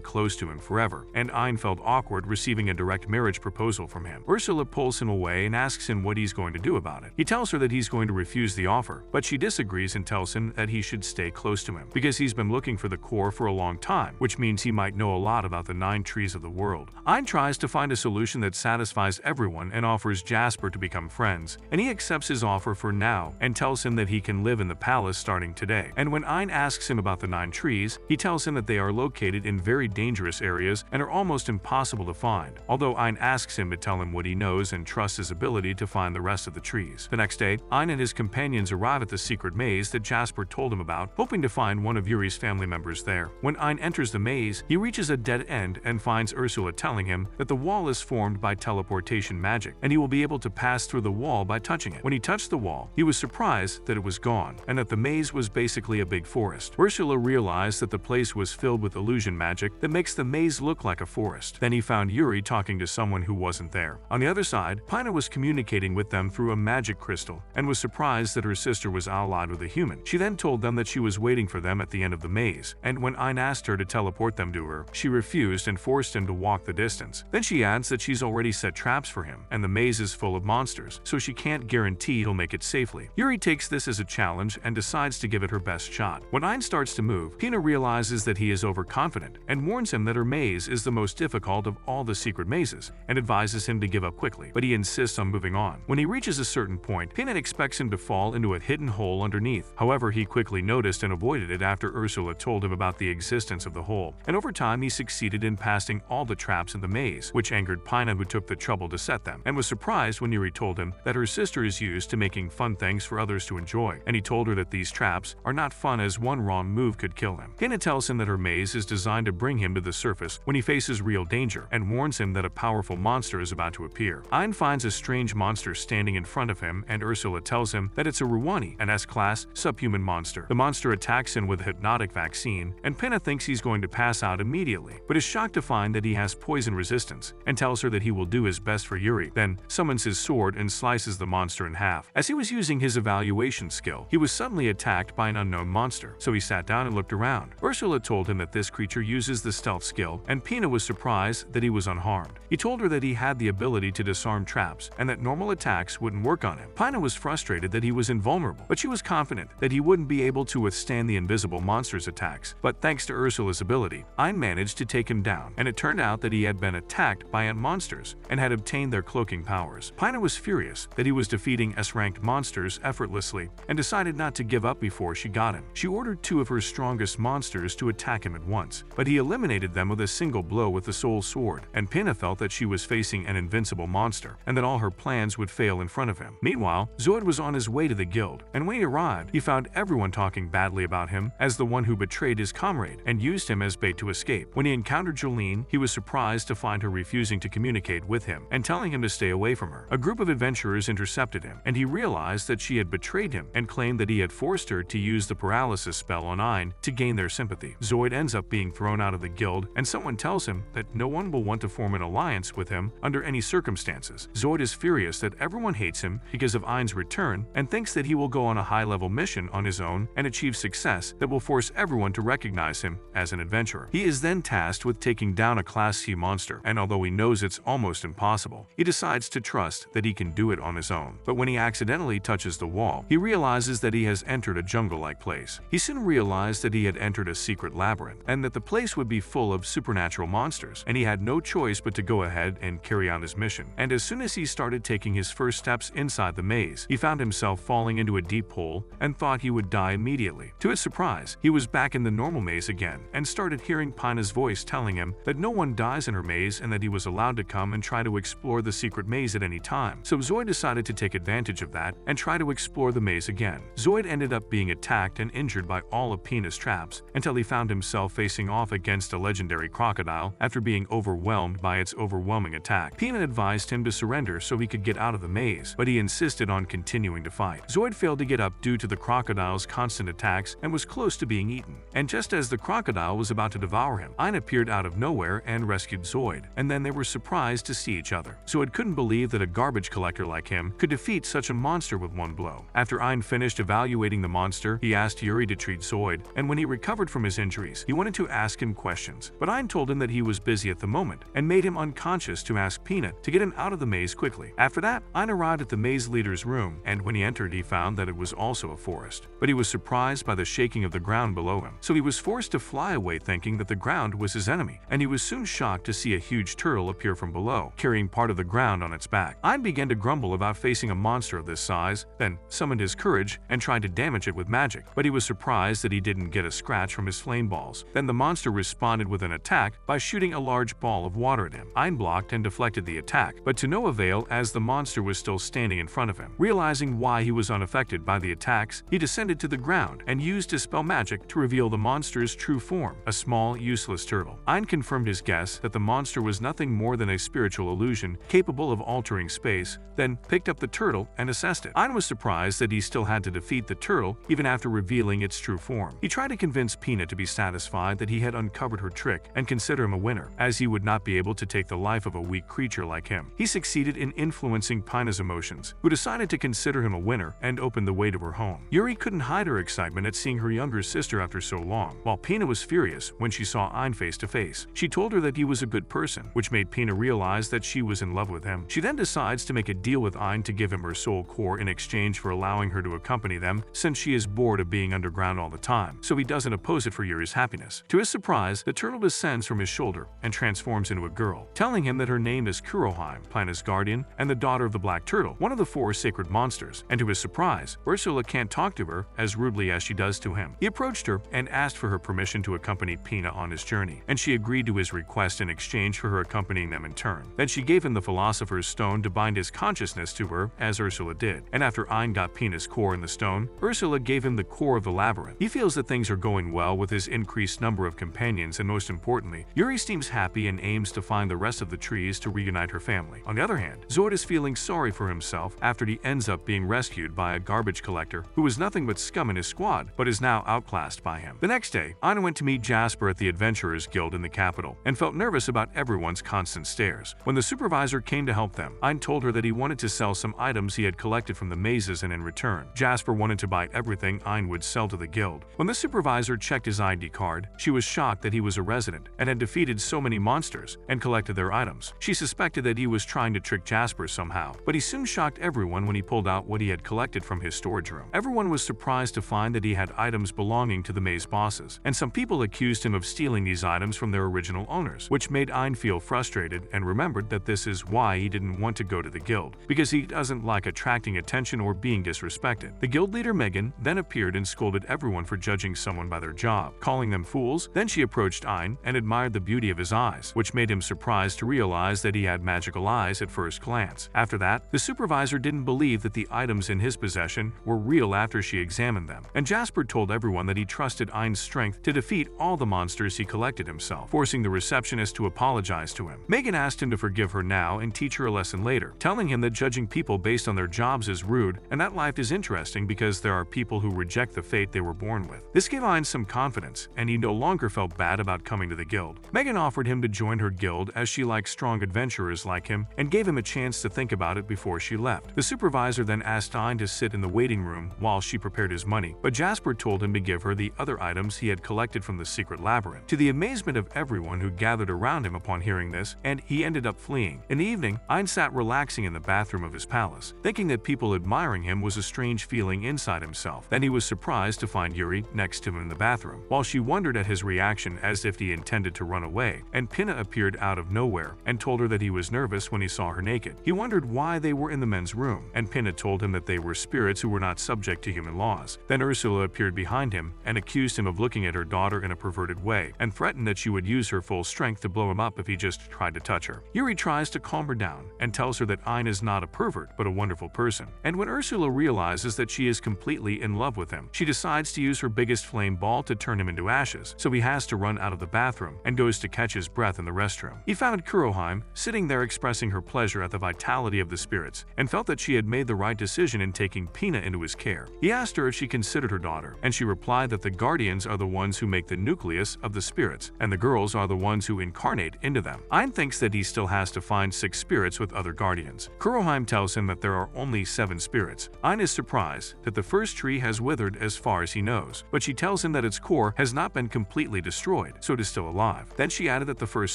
close to him forever, and Ein felt awkward receiving a direct marriage proposal from him. Ursula pulls him away and asks him what he's going to do about it. He tells her that he's going to refuse the offer, but she disagrees and tells him that he should stay close to him because he's been looking for the core for a long time, which means he might know a lot about the 9 trees of the world. Ein tries to find a solution that satisfies everyone and offers Jasper to become friends, and he accepts his offer for now and tells him that he can live in the palace starting today. And when Ein asks him about the 9 trees, he tells him that they are located in very dangerous areas and are almost impossible to find, although Ein asks him to tell him what he knows and trusts his ability to find the rest of the trees. The next day, Ein and his companions arrive at the secret maze that Jasper told him about, hoping to find one of Yuri's family members there. When Ein enters the maze, he reaches a dead end and finds Ursula telling him that the wall is formed by teleportation magic, and he will be able to pass through the wall by touching it. When he touched the wall, he was surprised that it was gone, and that the maze was basically a big forest. Ursula realized that the place was filled with illusion magic that makes the maze look like a forest. Then he found Yuri talking to someone who wasn't there. On the other side, Pina was communicating with them through a magic crystal and was surprised that her sister was allied with a human. She then told them that she was waiting for them at the end of the maze, and when Ein asked her to teleport them to her, she refused and forced him to walk the distance. Then she adds that she's already set traps for him, and the maze is full of monsters, so she can't guarantee he'll make it safely. Yuri takes this as a challenge and decides to give it her best shot. When Ein starts to move, Pina realizes that he is overconfident and warns him that her maze is the most difficult of all the secret mazes and advises him to give up quickly, but he insists on moving on. When he reaches a certain point, Pina expects him to fall into a hidden hole underneath. However, he quickly noticed and avoided it after Ursula told him about the existence of the hole, and over time he succeeded in passing all the traps in the maze, which angered Pina, who took the trouble to set them, and was surprised when Yuri told him that her sister is used to making fun things for others to enjoy, and he told her that these traps are not fun as one wrong move could kill him. Pina tells him that her maze is designed to bring him to the surface when he faces real danger, and warns him that a powerful monster is about to appear. Ein finds a strange monster standing in front of him, and Ursula tells him that it's a Ruwani, an S-class subhuman monster. The monster attacks him with a hypnotic vaccine, and Pina thinks he's going to pass out immediately, but is shocked to find that he has poison resistance, and tells her that he will do his best for Yuri, then summons his sword and slices the monster in half. As he was using his evaluation skill, he was suddenly attacked by an unknown monster, so he sat down and looked around. Ursula told him that this creature uses the stealth skill, and Pina was surprised that he was unharmed. He told her that he had the ability to disarm traps, and that normal attacks wouldn't work on him. Pina was frustrated that he was invulnerable, but she was confident that he wouldn't be able to withstand the invisible monster's attacks. But thanks to Ursula's ability, Ein managed to take him down, and it turned out that he had been attacked by ant monsters and had obtained their cloaking powers. Pina was furious that he was defeating S-ranked monsters effortlessly and decided not to give up before she got him. She ordered 2 of her strongest monsters to attack him at once, but he eliminated them with a single blow with the soul sword, and Pina felt that she was facing an invincible monster and that all her plans would fail fail in front of him. Meanwhile, Zoid was on his way to the guild, and when he arrived, he found everyone talking badly about him as the one who betrayed his comrade and used him as bait to escape. When he encountered Jolene, he was surprised to find her refusing to communicate with him and telling him to stay away from her. A group of adventurers intercepted him, and he realized that she had betrayed him and claimed that he had forced her to use the paralysis spell on Ein to gain their sympathy. Zoid ends up being thrown out of the guild, and someone tells him that no one will want to form an alliance with him under any circumstances. Zoid is furious that everyone hates him because of Ein's return and thinks that he will go on a high-level mission on his own and achieve success that will force everyone to recognize him as an adventurer. He is then tasked with taking down a Class C monster, and although he knows it's almost impossible, he decides to trust that he can do it on his own. But when he accidentally touches the wall, he realizes that he has entered a jungle-like place. He soon realized that he had entered a secret labyrinth and that the place would be full of supernatural monsters, and he had no choice but to go ahead and carry out his mission. And as soon as he started taking his first steps inside the maze, he found himself falling into a deep hole and thought he would die immediately. To his surprise, he was back in the normal maze again and started hearing Pina's voice telling him that no one dies in her maze and that he was allowed to come and try to explore the secret maze at any time. So Zoid decided to take advantage of that and try to explore the maze again. Zoid ended up being attacked and injured by all of Pina's traps until he found himself facing off against a legendary crocodile after being overwhelmed by its overwhelming attack. Pina advised him to surrender so he could get out of the maze, but he insisted on continuing to fight. Zoid failed to get up due to the crocodile's constant attacks and was close to being eaten. And just as the crocodile was about to devour him, Ein appeared out of nowhere and rescued Zoid, and then they were surprised to see each other. Zoid couldn't believe that a garbage collector like him could defeat such a monster with one blow. After Ein finished evaluating the monster, he asked Yuri to treat Zoid, and when he recovered from his injuries, he wanted to ask him questions, but Ein told him that he was busy at the moment and made him unconscious to ask Pina to get him out of the maze quickly. After that, Ein arrived at the maze leader's room, and when he entered, he found that it was also a forest. But he was surprised by the shaking of the ground below him, so he was forced to fly away thinking that the ground was his enemy, and he was soon shocked to see a huge turtle appear from below, carrying part of the ground on its back. Ein began to grumble about facing a monster of this size, then summoned his courage and tried to damage it with magic, but he was surprised that he didn't get a scratch from his flame balls. Then the monster responded with an attack by shooting a large ball of water at him. Ein blocked and deflected the attack, but to no avail as the monster was still standing in front of him. Realizing why he was unaffected by the attacks, he descended to the ground and used his spell magic to reveal the monster's true form, a small, useless turtle. Ein confirmed his guess that the monster was nothing more than a spiritual illusion capable of altering space, then picked up the turtle and assessed it. Ein was surprised that he still had to defeat the turtle even after revealing its true form. He tried to convince Pina to be satisfied that he had uncovered her trick and consider him a winner, as he would not be able to take the life of a weak creature like him. He succeeded in influencing Pina's emotions, who decided to consider him a winner and opened the way to her home. Yuri couldn't hide her excitement at seeing her younger sister after so long, while Pina was furious when she saw Ein face to face. She told her that he was a good person, which made Pina realize that she was in love with him. She then decides to make a deal with Ein to give him her soul core in exchange for allowing her to accompany them, since she is bored of being underground all the time, so he doesn't oppose it for Yuri's happiness. To his surprise, the turtle descends from his shoulder and transforms into a girl, telling him that her name is Kuroheim, Pina's guardian and the daughter of the Black Turtle, one of the 4 sacred monsters, and to his surprise, Ursula can't talk to her as rudely as she does to him. He approached her and asked for her permission to accompany Pina on his journey, and she agreed to his request in exchange for her accompanying them in turn. Then she gave him the Philosopher's Stone to bind his consciousness to her, as Ursula did, and after Ein got Pina's core in the stone, Ursula gave him the core of the labyrinth. He feels that things are going well with his increased number of companions, and most importantly, Yuri seems happy and aims to find the rest of the trees to reunite her family. On the other hand, Zoid is feeling sorry for himself after he ends up being rescued by a garbage collector who was nothing but scum in his squad, but is now outclassed by him. The next day, Anna went to meet Jasper at the Adventurers Guild in the capital and felt nervous about everyone's constant stares. When the supervisor came to help them, Ein told her that he wanted to sell some items he had collected from the mazes, and in return, Jasper wanted to buy everything Ein would sell to the guild. When the supervisor checked his ID card, she was shocked that he was a resident and had defeated so many monsters and collected their items. She suspected that he was trying to trick Jasper somehow, but he soon shocked everyone when he pulled out what he had collected from his storage room. Everyone was surprised to find that he had items belonging to the maze bosses, and some people accused him of stealing these items from their original owners, which made Ein feel frustrated and remembered that this is why he didn't want to go to the guild, because he doesn't like attracting attention or being disrespected. The guild leader Megan then appeared and scolded everyone for judging someone by their job, calling them fools. Then she approached Ein and admired the beauty of his eyes, which made him surprised to realize that he had magical eyes at first glance. After that, that, the supervisor didn't believe that the items in his possession were real after she examined them, and Jasper told everyone that he trusted Ein's strength to defeat all the monsters he collected himself, forcing the receptionist to apologize to him. Megan asked him to forgive her now and teach her a lesson later, telling him that judging people based on their jobs is rude and that life is interesting because there are people who reject the fate they were born with. This gave Ein some confidence, and he no longer felt bad about coming to the guild. Megan offered him to join her guild as she liked strong adventurers like him and gave him a chance to think about it before she left. The supervisor then asked Ein to sit in the waiting room while she prepared his money, but Jasper told him to give her the other items he had collected from the secret labyrinth. To the amazement of everyone who gathered around him upon hearing this, and he ended up fleeing. In the evening, Ein sat relaxing in the bathroom of his palace, thinking that people admiring him was a strange feeling inside himself. Then he was surprised to find Yuri next to him in the bathroom. While she wondered at his reaction as if he intended to run away, and Pinna appeared out of nowhere and told her that he was nervous when he saw her naked. He wondered why they were in the men's room, and Pinna told him that they were spirits who were not subject to human laws. Then Ursula appeared behind him and accused him of looking at her daughter in a perverted way, and threatened that she would use her full strength to blow him up if he just tried to touch her. Yuri tries to calm her down and tells her that Ein is not a pervert but a wonderful person. And when Ursula realizes that she is completely in love with him, she decides to use her biggest flame ball to turn him into ashes, so he has to run out of the bathroom and goes to catch his breath in the restroom. He found Kuroheim sitting there expressing her pleasure at the vitality of the spirits and felt that she had made the right decision in taking Pina into his care. He asked her if she considered her daughter, and she replied that the guardians are the ones who make the nucleus of the spirits, and the girls are the ones who incarnate into them. Ein thinks that he still has to find 6 spirits with other guardians. Kuroheim tells him that there are only 7 spirits. Ein is surprised that the first tree has withered as far as he knows, but she tells him that its core has not been completely destroyed, so it is still alive. Then she added that the first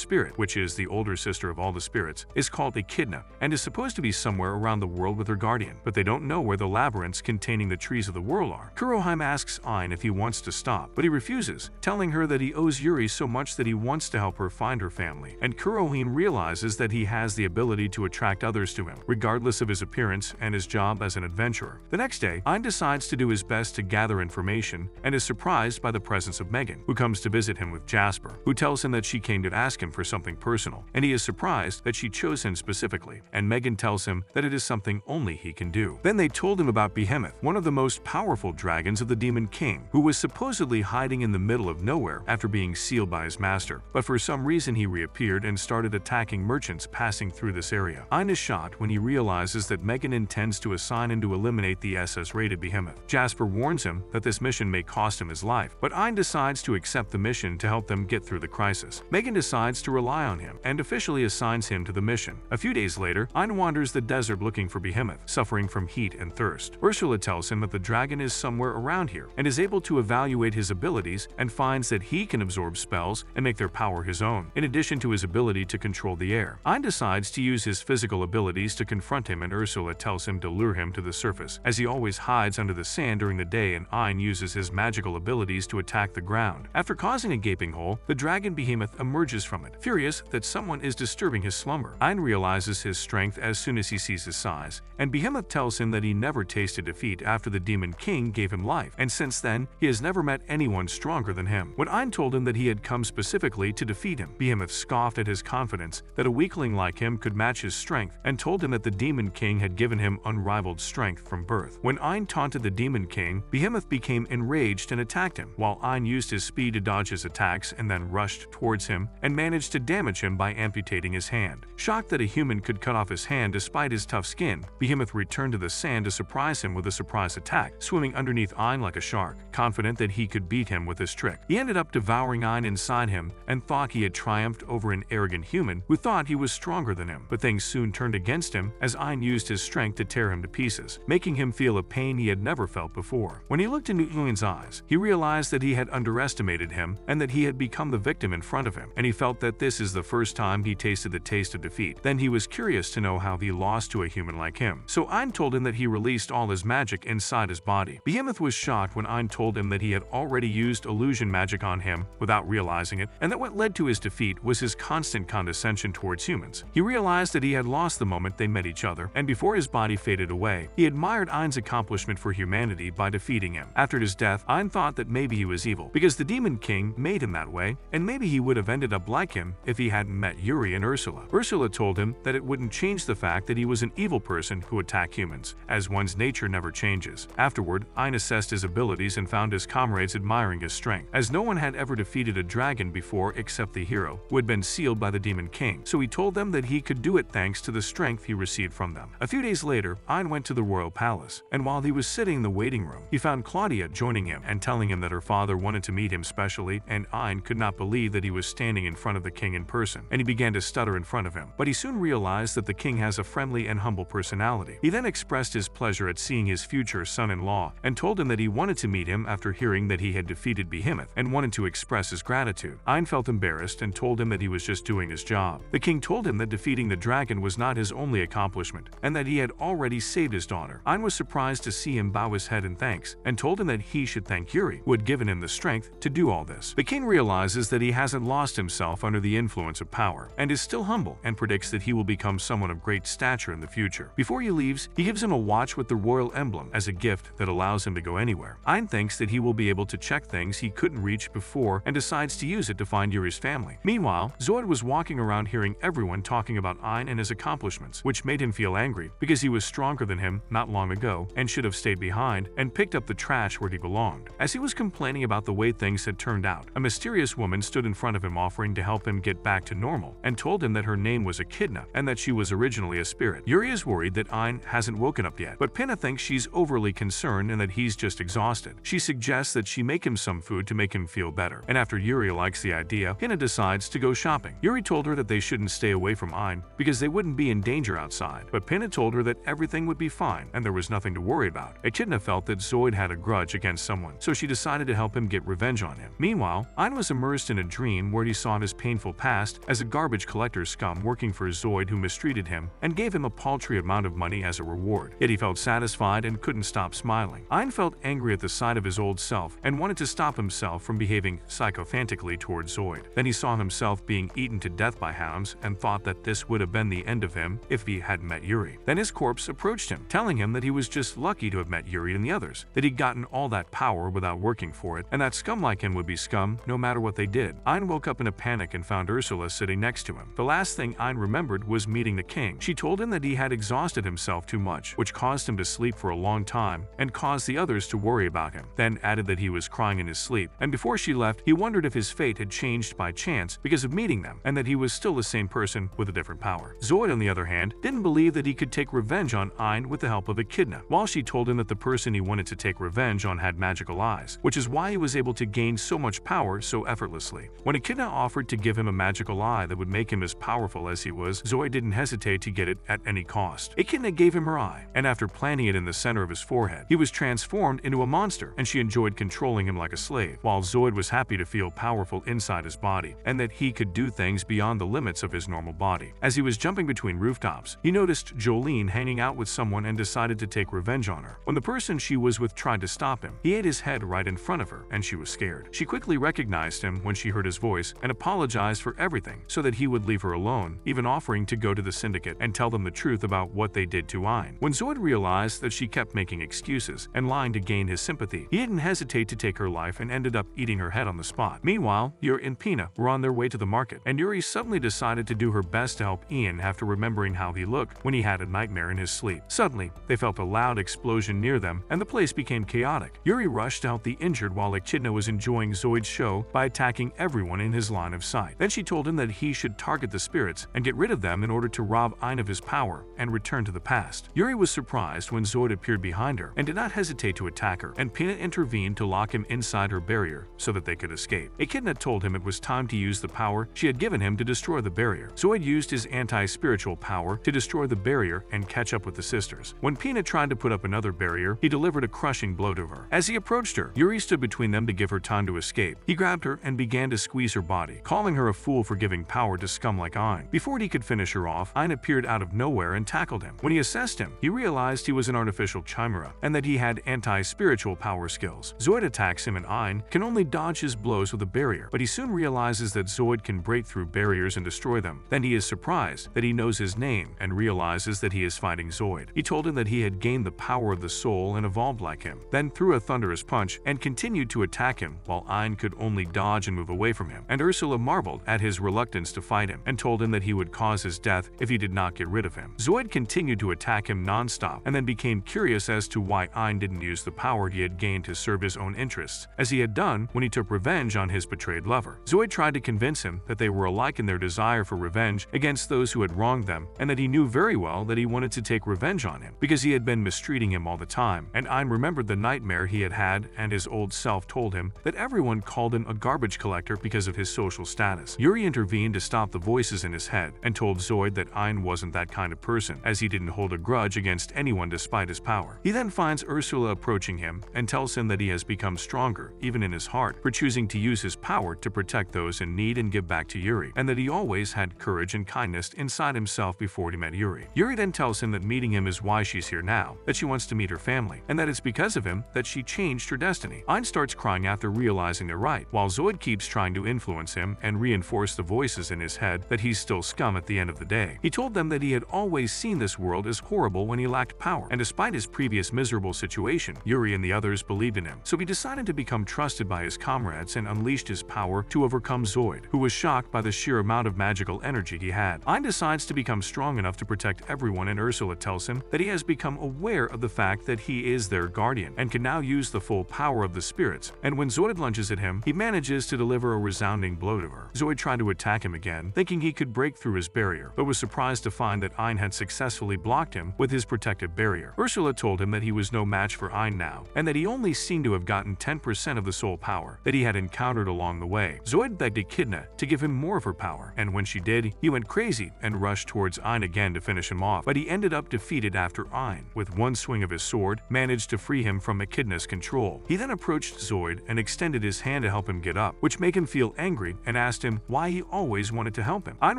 spirit, which is the older sister of all the spirits, is called Echidna and is supposed to be somewhere around the world with her guardian, but they don't know where the labyrinths containing the trees of the world are. Kuroheim asks Ein if he wants to stop, but he refuses, telling her that he owes Yuri so much that he wants to help her find her family, and Kuroheim realizes that he has the ability to attract others to him, regardless of his appearance and his job as an adventurer. The next day, Ein decides to do his best to gather information and is surprised by the presence of Megan, who comes to visit him with Jasper, who tells him that she came to ask him for something personal, and he is surprised that she chose him specifically, and Megan tells him that it is something only he can do. Then they told him about Behemoth, one of the most powerful dragons of the Demon King, who was supposedly hiding in the middle of nowhere after being sealed by his master, but for some reason he reappeared and started attacking merchants passing through this area. Ein is shocked when he realizes that Megan intends to assign him to eliminate the SS-rated Behemoth. Jasper warns him that this mission may cost him his life, but Ein decides to accept the mission to help them get through the crisis. Megan decides to rely on him and officially assigns him to the mission. A few days later, Ein wanders the desert looking for Behemoth, suffering from heat and thirst. Ursula tells him that the dragon is somewhere around here and is able to evaluate his abilities and finds that he can absorb spells and make their power his own, in addition to his ability to control the air. Ein decides to use his physical abilities to confront him, and Ursula tells him to lure him to the surface, as he always hides under the sand during the day, and Ein uses his magical abilities to attack the ground. After causing a gaping hole, the dragon Behemoth emerges from it, furious that someone is disturbing his slumber. Ein realizes his strength as soon as he sees his size, and Behemoth tells him that he never tasted defeat after the Demon King gave him life, and since then, he has never met anyone stronger than him. When Ein told him that he had come specifically to defeat him, Behemoth scoffed at his confidence that a weakling like him could match his strength, and told him that the Demon King had given him unrivaled strength from birth. When Ein taunted the Demon King, Behemoth became enraged and attacked him, while Ein used his speed to dodge his attacks and then rushed towards him and managed to damage him by amputating his hand. Shocked that a human could cut off his hand despite his tough skin, Behemoth returned to the sand to surprise him with a surprise attack, swimming underneath Ein like a shark, confident that he could beat him with this trick. He ended up devouring Ein inside him and thought he had triumphed over an arrogant human who thought he was stronger than him, but things soon turned against him as Ein used his strength to tear him to pieces, making him feel a pain he had never felt before. When he looked into Nguyen's eyes, he realized that he had underestimated him and that he had become the victim in front of him, and he felt that this is the first time he tasted the taste of defeat. Then he was curious to know how he lost to a human like him, so Ein told him that he released all his magic inside his body. Behemoth was shocked when Ein told him that he had already used illusion magic on him without realizing it, and that what led to his defeat was his constant condescension towards humans. He realized that he had lost the moment they met each other, and before his body faded away, he admired Ein's accomplishment for humanity by defeating him. After his death, Ein thought that maybe he was evil, because the Demon King made him that way, and maybe he would have ended up like him if he hadn't met Yuri and Ursula. Ursula told him that it wouldn't change the fact that that he was an evil person who attacked humans, as one's nature never changes. Afterward, Ein assessed his abilities and found his comrades admiring his strength, as no one had ever defeated a dragon before except the hero, who had been sealed by the Demon King, so he told them that he could do it thanks to the strength he received from them. A few days later, Ein went to the royal palace, and while he was sitting in the waiting room, he found Claudia joining him and telling him that her father wanted to meet him specially, and Ein could not believe that he was standing in front of the king in person, and he began to stutter in front of him. But he soon realized that the king has a friendly and humble personality. He then expressed his pleasure at seeing his future son-in-law and told him that he wanted to meet him after hearing that he had defeated Behemoth and wanted to express his gratitude. Ein felt embarrassed and told him that he was just doing his job. The king told him that defeating the dragon was not his only accomplishment and that he had already saved his daughter. Ein was surprised to see him bow his head in thanks and told him that he should thank Yuri, who had given him the strength to do all this. The king realizes that he hasn't lost himself under the influence of power and is still humble and predicts that he will become someone of great stature in the future. Before he leaves, he gives him a watch with the royal emblem as a gift that allows him to go anywhere. Ein thinks that he will be able to check things he couldn't reach before and decides to use it to find Yuri's family. Meanwhile, Zoid was walking around hearing everyone talking about Ein and his accomplishments, which made him feel angry because he was stronger than him not long ago and should have stayed behind and picked up the trash where he belonged. As he was complaining about the way things had turned out, a mysterious woman stood in front of him offering to help him get back to normal and told him that her name was Echidna and that she was originally a spirit. Yuri is worried that Ein hasn't woken up yet, but Pinna thinks she's overly concerned and that he's just exhausted. She suggests that she make him some food to make him feel better, and after Yuri likes the idea, Pinna decides to go shopping. Yuri told her that they shouldn't stay away from Ein because they wouldn't be in danger outside, but Pinna told her that everything would be fine and there was nothing to worry about. Echidna felt that Zoid had a grudge against someone, so she decided to help him get revenge on him. Meanwhile, Ein was immersed in a dream where he saw his painful past as a garbage collector scum working for Zoid who mistreated him and gave him a paltry amount of money as a reward. Yet he felt satisfied and couldn't stop smiling. Ein felt angry at the sight of his old self and wanted to stop himself from behaving psychophantically towards Zoid. Then he saw himself being eaten to death by hounds and thought that this would have been the end of him if he hadn't met Yuri. Then his corpse approached him, telling him that he was just lucky to have met Yuri and the others, that he'd gotten all that power without working for it, and that scum like him would be scum no matter what they did. Ein woke up in a panic and found Ursula sitting next to him. The last thing Ein remembered was meeting the king. She told him that he had exhausted himself too much, which caused him to sleep for a long time and caused the others to worry about him, then added that he was crying in his sleep, and before she left, he wondered if his fate had changed by chance because of meeting them, and that he was still the same person with a different power. Zoid, on the other hand, didn't believe that he could take revenge on Ein with the help of Echidna, while she told him that the person he wanted to take revenge on had magical eyes, which is why he was able to gain so much power so effortlessly. When Echidna offered to give him a magical eye that would make him as powerful as he was, Zoid didn't hesitate to get it at any cost. Echidna gave him her eye, and after planting it in the center of his forehead, he was transformed into a monster, and she enjoyed controlling him like a slave, while Zoid was happy to feel powerful inside his body, and that he could do things beyond the limits of his normal body. As he was jumping between rooftops, he noticed Jolene hanging out with someone and decided to take revenge on her. When the person she was with tried to stop him, he ate his head right in front of her, and she was scared. She quickly recognized him when she heard his voice and apologized for everything so that he would leave her alone, even offering to go to the syndicate and tell them the truth about what they did to Ein. When Zoid realized that she kept making excuses and lying to gain his sympathy, he didn't hesitate to take her life and ended up eating her head on the spot. Meanwhile, Yuri and Pina were on their way to the market, and Yuri suddenly decided to do her best to help Ian after remembering how he looked when he had a nightmare in his sleep. Suddenly, they felt a loud explosion near them, and the place became chaotic. Yuri rushed to help the injured while Echidna was enjoying Zoid's show by attacking everyone in his line of sight. Then she told him that he should target the spirits and get rid of them in order to rob Ein of his power and return to the past. Yuri was surprised when Zoid appeared behind her and did not hesitate to attack her, and Pina intervened to lock him inside her barrier so that they could escape. Echidna told him it was time to use the power she had given him to destroy the barrier. Zoid used his anti-spiritual power to destroy the barrier and catch up with the sisters. When Pina tried to put up another barrier, he delivered a crushing blow to her. As he approached her, Yuri stood between them to give her time to escape. He grabbed her and began to squeeze her body, calling her a fool for giving power to scum like Ein. Before he could finish her off, Ein appeared out of nowhere and tackled him. When he assessed him, he realized he was an artificial chimera and that he had anti-spiritual power skills. Zoid attacks him, and Ein can only dodge his blows with a barrier, but he soon realizes that Zoid can break through barriers and destroy them. Then he is surprised that he knows his name and realizes that he is fighting Zoid. He told him that he had gained the power of the soul and evolved like him, then threw a thunderous punch and continued to attack him while Ein could only dodge and move away from him. And Ursula marveled at his reluctance to fight him and told him that he would cause his death if he did not get rid of him. Zoid continued to attack him non-stop and then became curious as to why Ein didn't use the power he had gained to serve his own interests, as he had done when he took revenge on his betrayed lover. Zoid tried to convince him that they were alike in their desire for revenge against those who had wronged them, and that he knew very well that he wanted to take revenge on him because he had been mistreating him all the time. And Ein remembered the nightmare he had had, and his old self told him that everyone called him a garbage collector because of his social status. Yuri intervened to stop the voices in his head and told Zoid that Ein wasn't that kind of person, as he didn't hold a grudge against anyone despite his power. He then finds Ursula approaching him and tells him that he has become stronger, even in his heart, for choosing to use his power to protect those in need and give back to Yuri, and that he always had courage and kindness inside himself before he met Yuri. Yuri then tells him that meeting him is why she's here now, that she wants to meet her family, and that it's because of him that she changed her destiny. Ein starts crying after realizing they're right, while Zoid keeps trying to influence him and reinforce the voices in his head that he's still scum at the end of the day. He told them that he had always seen this world as horrible when he lacked power, and despite his previous miserable situation, Yuri and the others believed in him. So he decided to become trusted by his comrades and unleashed his power to overcome Zoid, who was shocked by the sheer amount of magical energy he had. Ein decides to become strong enough to protect everyone, and Ursula tells him that he has become aware of the fact that he is their guardian and can now use the full power of the spirits, and when Zoid lunges at him, he manages to deliver a resounding blow to her. Zoid tried to attack him again, thinking he could break through his barrier, but was surprised to find that Ein had successfully blocked him with his protective barrier. Ursula told him that he was no match for Ein now, and that he only seemed to have gotten 10% of the soul power that he had encountered along the way. Zoid begged Echidna to give him more of her power, and when she did, he went crazy and rushed towards Ein again to finish him off, but he ended up defeated after Ein, with one swing of his sword, managed to free him from Echidna's control. He then approached Zoid and extended his hand to help him get up, which made him feel angry and asked him why he always wanted to help him. Ein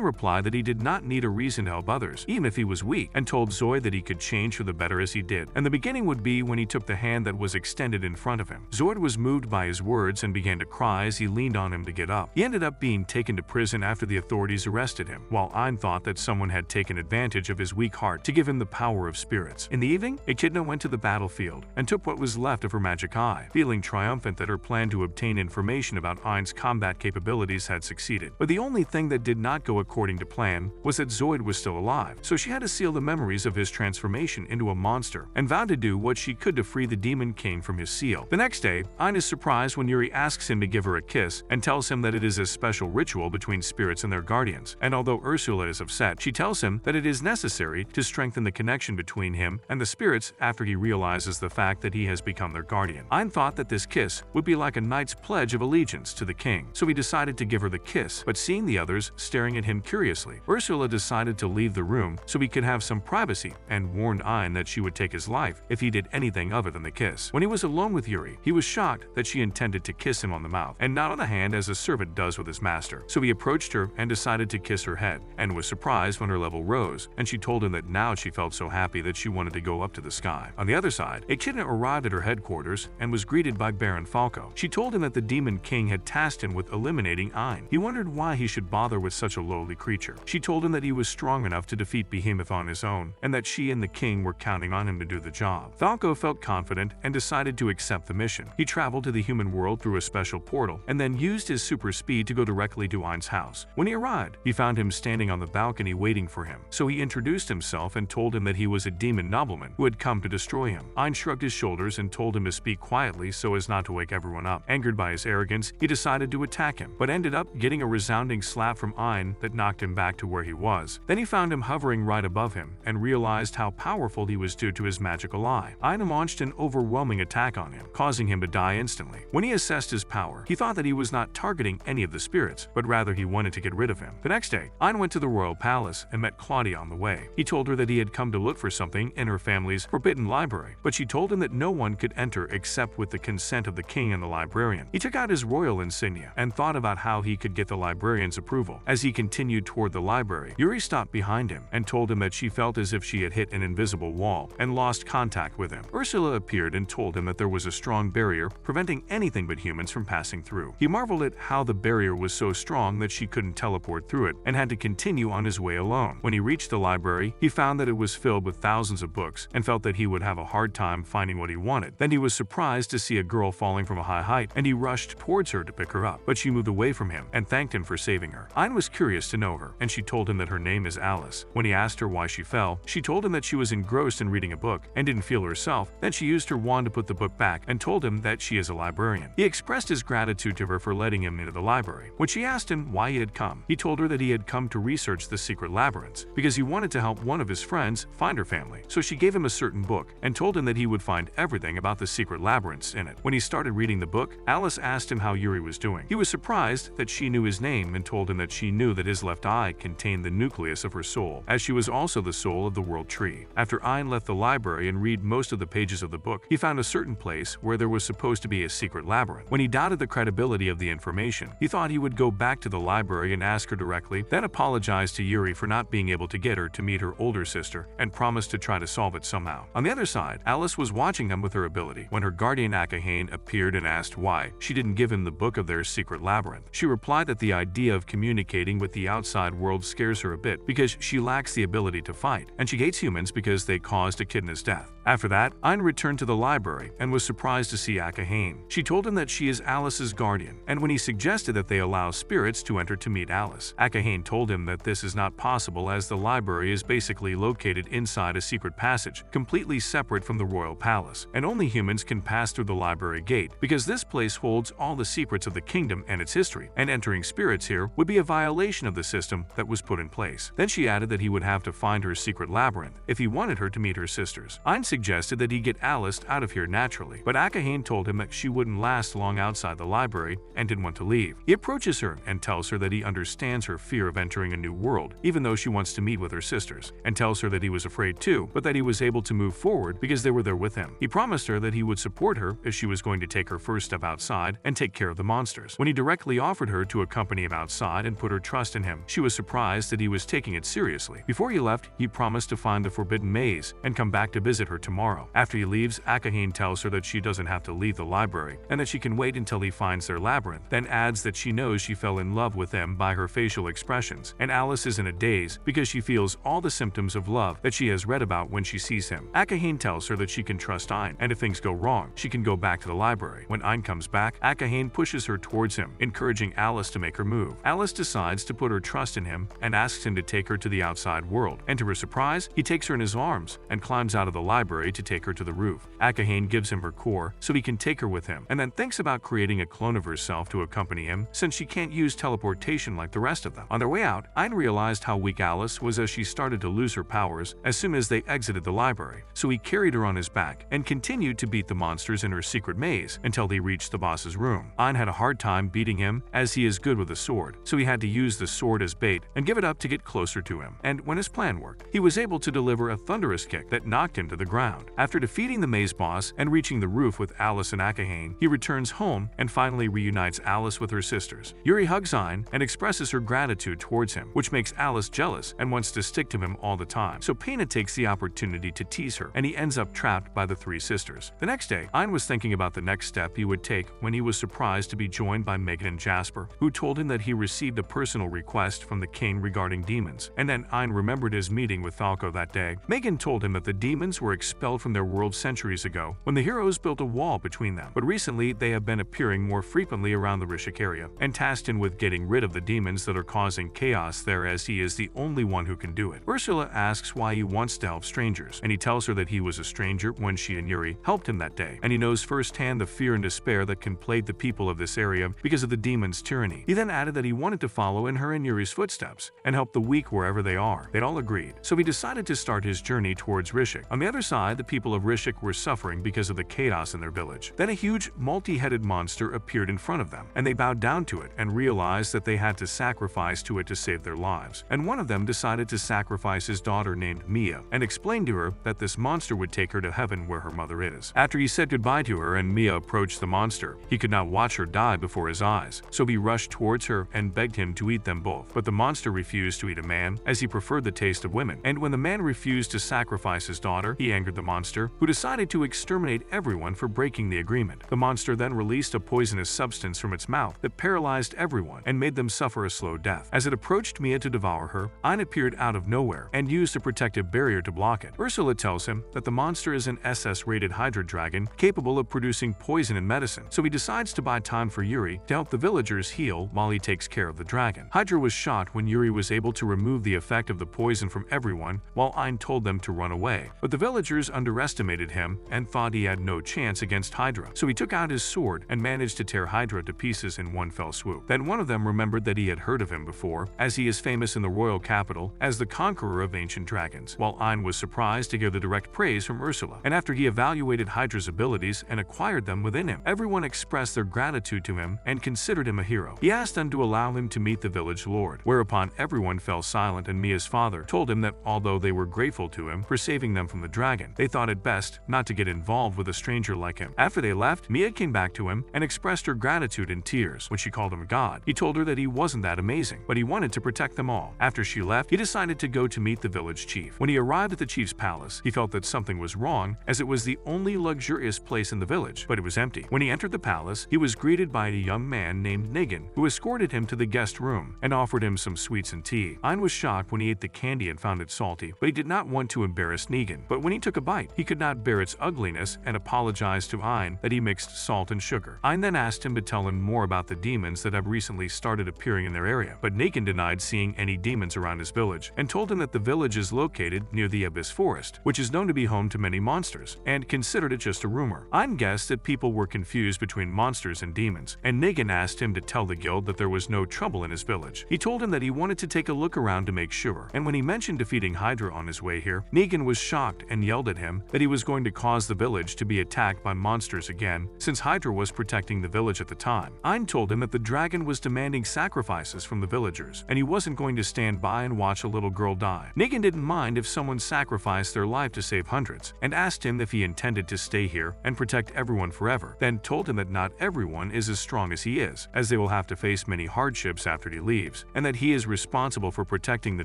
replied that he did not need a reason to help others, even if he was weak, and told Zoid that he could change for the better as he did, and the beginning would be when he took the hand that was extended in front of him. Zoid was moved by his words and began to cry as he leaned on him to get up. He ended up being taken to prison after the authorities arrested him, while Ein thought that someone had taken advantage of his weak heart to give him the power of spirits. In the evening, Echidna went to the battlefield and took what was left of her magic eye, feeling triumphant that her plan to obtain information about Ein's combat capabilities had succeeded. But the only thing that did not go according to plan was that Zoid was still alive, so she had to seal the memories of his transformation into a monster and vowed to do what she could to free the Demon King from his seal. The next day, Ein is surprised when Yuri asks him to give her a kiss and tells him that it is a special ritual between spirits and their guardians, and although Ursula is upset, she tells him that it is necessary to strengthen the connection between him and the spirits after he realizes the fact that he has become their guardian. Ein thought that this kiss would be like a knight's pledge of allegiance to the king, so he decided to give her the kiss, but seeing the others staring at him curiously, Ursula decided to leave the room so he could have some privacy and warned Ein that she would take his life if he did anything other than the kiss. When he was alone with Yuri, he was shocked that she intended to kiss him on the mouth and not on the hand as a servant does with his master, so he approached her and decided to kiss her head, and was surprised when her level rose, and she told him that now she felt so happy that she wanted to go up to the sky. On the other side, Echidna arrived at her headquarters and was greeted by Baron Falco. She told him that the Demon King had tasked him with eliminating Ein. He wondered why he should bother with such a lowly creature. She told him that he was strong enough to defeat Behemoth on his own, and that she and the king were counting on him to do the job. Falco felt confident and decided to accept the mission. He traveled to the human world through a special portal and then used his super speed to go directly to Ein's house. When he arrived, he found him standing on the balcony waiting for him, so he introduced himself and told him that he was a demon nobleman who had come to destroy him. Ein shrugged his shoulders and told him to speak quietly so as not to wake everyone up. Angered by his arrogance, he decided to attack him, but ended up getting a resounding slap from Ein that knocked him back to where he was. Then he found him hovering right above him and realized how powerful he was due to his magical eye. Ein launched an overwhelming attack on him, causing him to die instantly. When he assessed his power, he thought that he was not targeting any of the spirits, but rather he wanted to get rid of him. The next day, Ein went to the royal palace and met Claudia on the way. He told her that he had come to look for something in her family's forbidden library, but she told him that no one could enter except with the consent of the king and the librarian. He took out his royal insignia and thought about how he could get the librarian's approval. As he continued toward the library, Yuri stopped behind him and told him that she felt as if she had hit an invisible wall and lost contact with him. Ursula appeared and told him that there was a strong barrier preventing anything but humans from passing through. He marveled at how the barrier was so strong that she couldn't teleport through it and had to continue on his way alone. When he reached the library, he found that it was filled with thousands of books and felt that he would have a hard time finding what he wanted. Then he was surprised to see a girl falling from a high height, and he rushed towards her to pick her up, but she moved away from him and thanked him for saving her. Ein was curious to know her, and she told him that her name is Alice. Alice. When he asked her why she fell, she told him that she was engrossed in reading a book and didn't feel herself. Then she used her wand to put the book back and told him that she is a librarian. He expressed his gratitude to her for letting him into the library. When she asked him why he had come, he told her that he had come to research the secret labyrinths because he wanted to help one of his friends find her family. So she gave him a certain book and told him that he would find everything about the secret labyrinths in it. When he started reading the book, Alice asked him how Yuri was doing. He was surprised that she knew his name and told him that she knew that his left eye contained the nucleus of her soul, as she was also the soul of the world tree. After Ein left the library and read most of the pages of the book, he found a certain place where there was supposed to be a secret labyrinth. When he doubted the credibility of the information, he thought he would go back to the library and ask her directly, then apologized to Yuri for not being able to get her to meet her older sister and promised to try to solve it somehow. On the other side, Alice was watching him with her ability. When her guardian Akahane appeared and asked why she didn't give him the book of their secret labyrinth, she replied that the idea of communicating with the outside world scares her a bit because she lacks the ability to fight, and she hates humans because they caused Echidna's death. After that, Ein returned to the library and was surprised to see Akahane. She told him that she is Alice's guardian, and when he suggested that they allow spirits to enter to meet Alice, Akahane told him that this is not possible as the library is basically located inside a secret passage, completely separate from the royal palace, and only humans can pass through the library gate because this place holds all the secrets of the kingdom and its history, and entering spirits here would be a violation of the system that was put in place. Then she added that he would have to find her secret labyrinth if he wanted her to meet her sisters. Ein suggested that he get Alice out of here naturally, but Akahane told him that she wouldn't last long outside the library and didn't want to leave. He approaches her and tells her that he understands her fear of entering a new world, even though she wants to meet with her sisters, and tells her that he was afraid too, but that he was able to move forward because they were there with him. He promised her that he would support her if she was going to take her first step outside and take care of the monsters. When he directly offered her to accompany him outside and put her trust in him, she was surprised that he was taking it seriously. Before he left, he promised to find the forbidden maze and come back to visit her tomorrow. After he leaves, Akahane tells her that she doesn't have to leave the library and that she can wait until he finds their labyrinth, then adds that she knows she fell in love with him by her facial expressions, and Alice is in a daze because she feels all the symptoms of love that she has read about when she sees him. Akahane tells her that she can trust Ein, and if things go wrong, she can go back to the library. When Ein comes back, Akahane pushes her towards him, encouraging Alice to make her move. Alice decides to put her trust in him and asks him to take her to the outside world, and to her surprise, he takes her in his arms and climbs out of the library to take her to the roof. Akahane gives him her core so he can take her with him, and then thinks about creating a clone of herself to accompany him since she can't use teleportation like the rest of them. On their way out, Ein realized how weak Alice was as she started to lose her powers as soon as they exited the library, so he carried her on his back and continued to beat the monsters in her secret maze until they reached the boss's room. Ein had a hard time beating him as he is good with a sword, so he had to use the sword as bait and give it up to get closer to him. And when his plan worked, he was able to deliver a thunderous kick that knocked him to the ground. After defeating the maze boss and reaching the roof with Alice and Akahane, he returns home and finally reunites Alice with her sisters. Yuri hugs Ein and expresses her gratitude towards him, which makes Alice jealous and wants to stick to him all the time. So Pena takes the opportunity to tease her, and he ends up trapped by the three sisters. The next day, Ein was thinking about the next step he would take when he was surprised to be joined by Megan and Jasper, who told him that he received a personal request from the king regarding demons, and then Ein remembered his meeting with Falco that day. Megan told him that the demons were expelled from their world centuries ago when the heroes built a wall between them, but recently they have been appearing more frequently around the Rishik area, and tasked him with getting rid of the demons that are causing chaos there as he is the only one who can do it. Ursula asks why he wants to help strangers, and he tells her that he was a stranger when she and Yuri helped him that day, and he knows firsthand the fear and despair that can plague the people of this area because of the demons' tyranny. He then added that he wanted to follow in her and Yuri's footsteps and help the weak wherever they are. They'd all agreed, so he decided to start his journey towards Rishik. On the other side, the people of Rishik were suffering because of the chaos in their village. Then a huge multi-headed monster appeared in front of them, and they bowed down to it and realized that they had to sacrifice to it to save their lives. And one of them decided to sacrifice his daughter named Mia and explained to her that this monster would take her to heaven where her mother is. After he said goodbye to her and Mia approached the monster, he could not watch her die before his eyes, so he rushed towards her and begged him to eat them both. But the monster refused to eat a man as he preferred the taste of women, and when the man refused to sacrifice his daughter, he angrily angered the monster, who decided to exterminate everyone for breaking the agreement. The monster then released a poisonous substance from its mouth that paralyzed everyone and made them suffer a slow death. As it approached Mia to devour her, Ein appeared out of nowhere and used a protective barrier to block it. Ursula tells him that the monster is an SS-rated Hydra dragon capable of producing poison and medicine, so he decides to buy time for Yuri to help the villagers heal while he takes care of the dragon. Hydra was shocked when Yuri was able to remove the effect of the poison from everyone while Ein told them to run away, but the villagers underestimated him and thought he had no chance against Hydra, so he took out his sword and managed to tear Hydra to pieces in one fell swoop. Then one of them remembered that he had heard of him before, as he is famous in the royal capital as the conqueror of ancient dragons, while Ein was surprised to hear the direct praise from Ursula. And after he evaluated Hydra's abilities and acquired them within him, everyone expressed their gratitude to him and considered him a hero. He asked them to allow him to meet the village lord, whereupon everyone fell silent, and Mia's father told him that although they were grateful to him for saving them from the dragon, they thought it best not to get involved with a stranger like him. After they left, Mia came back to him and expressed her gratitude in tears. When she called him a god, he told her that he wasn't that amazing, but he wanted to protect them all. After she left, he decided to go to meet the village chief. When he arrived at the chief's palace, he felt that something was wrong, as it was the only luxurious place in the village, but it was empty. When he entered the palace, he was greeted by a young man named Negan, who escorted him to the guest room and offered him some sweets and tea. Ein was shocked when he ate the candy and found it salty, but he did not want to embarrass Negan. But when he took a bite, he could not bear its ugliness and apologized to Ein that he mixed salt and sugar. Ein then asked him to tell him more about the demons that have recently started appearing in their area, but Negan denied seeing any demons around his village and told him that the village is located near the Abyss Forest, which is known to be home to many monsters, and considered it just a rumor. Ein guessed that people were confused between monsters and demons, and Negan asked him to tell the guild that there was no trouble in his village. He told him that he wanted to take a look around to make sure, and when he mentioned defeating Hydra on his way here, Negan was shocked and yelled at him that he was going to cause the village to be attacked by monsters again, since Hydra was protecting the village at the time. Ein told him that the dragon was demanding sacrifices from the villagers, and he wasn't going to stand by and watch a little girl die. Negan didn't mind if someone sacrificed their life to save hundreds, and asked him if he intended to stay here and protect everyone forever, then told him that not everyone is as strong as he is, as they will have to face many hardships after he leaves, and that he is responsible for protecting the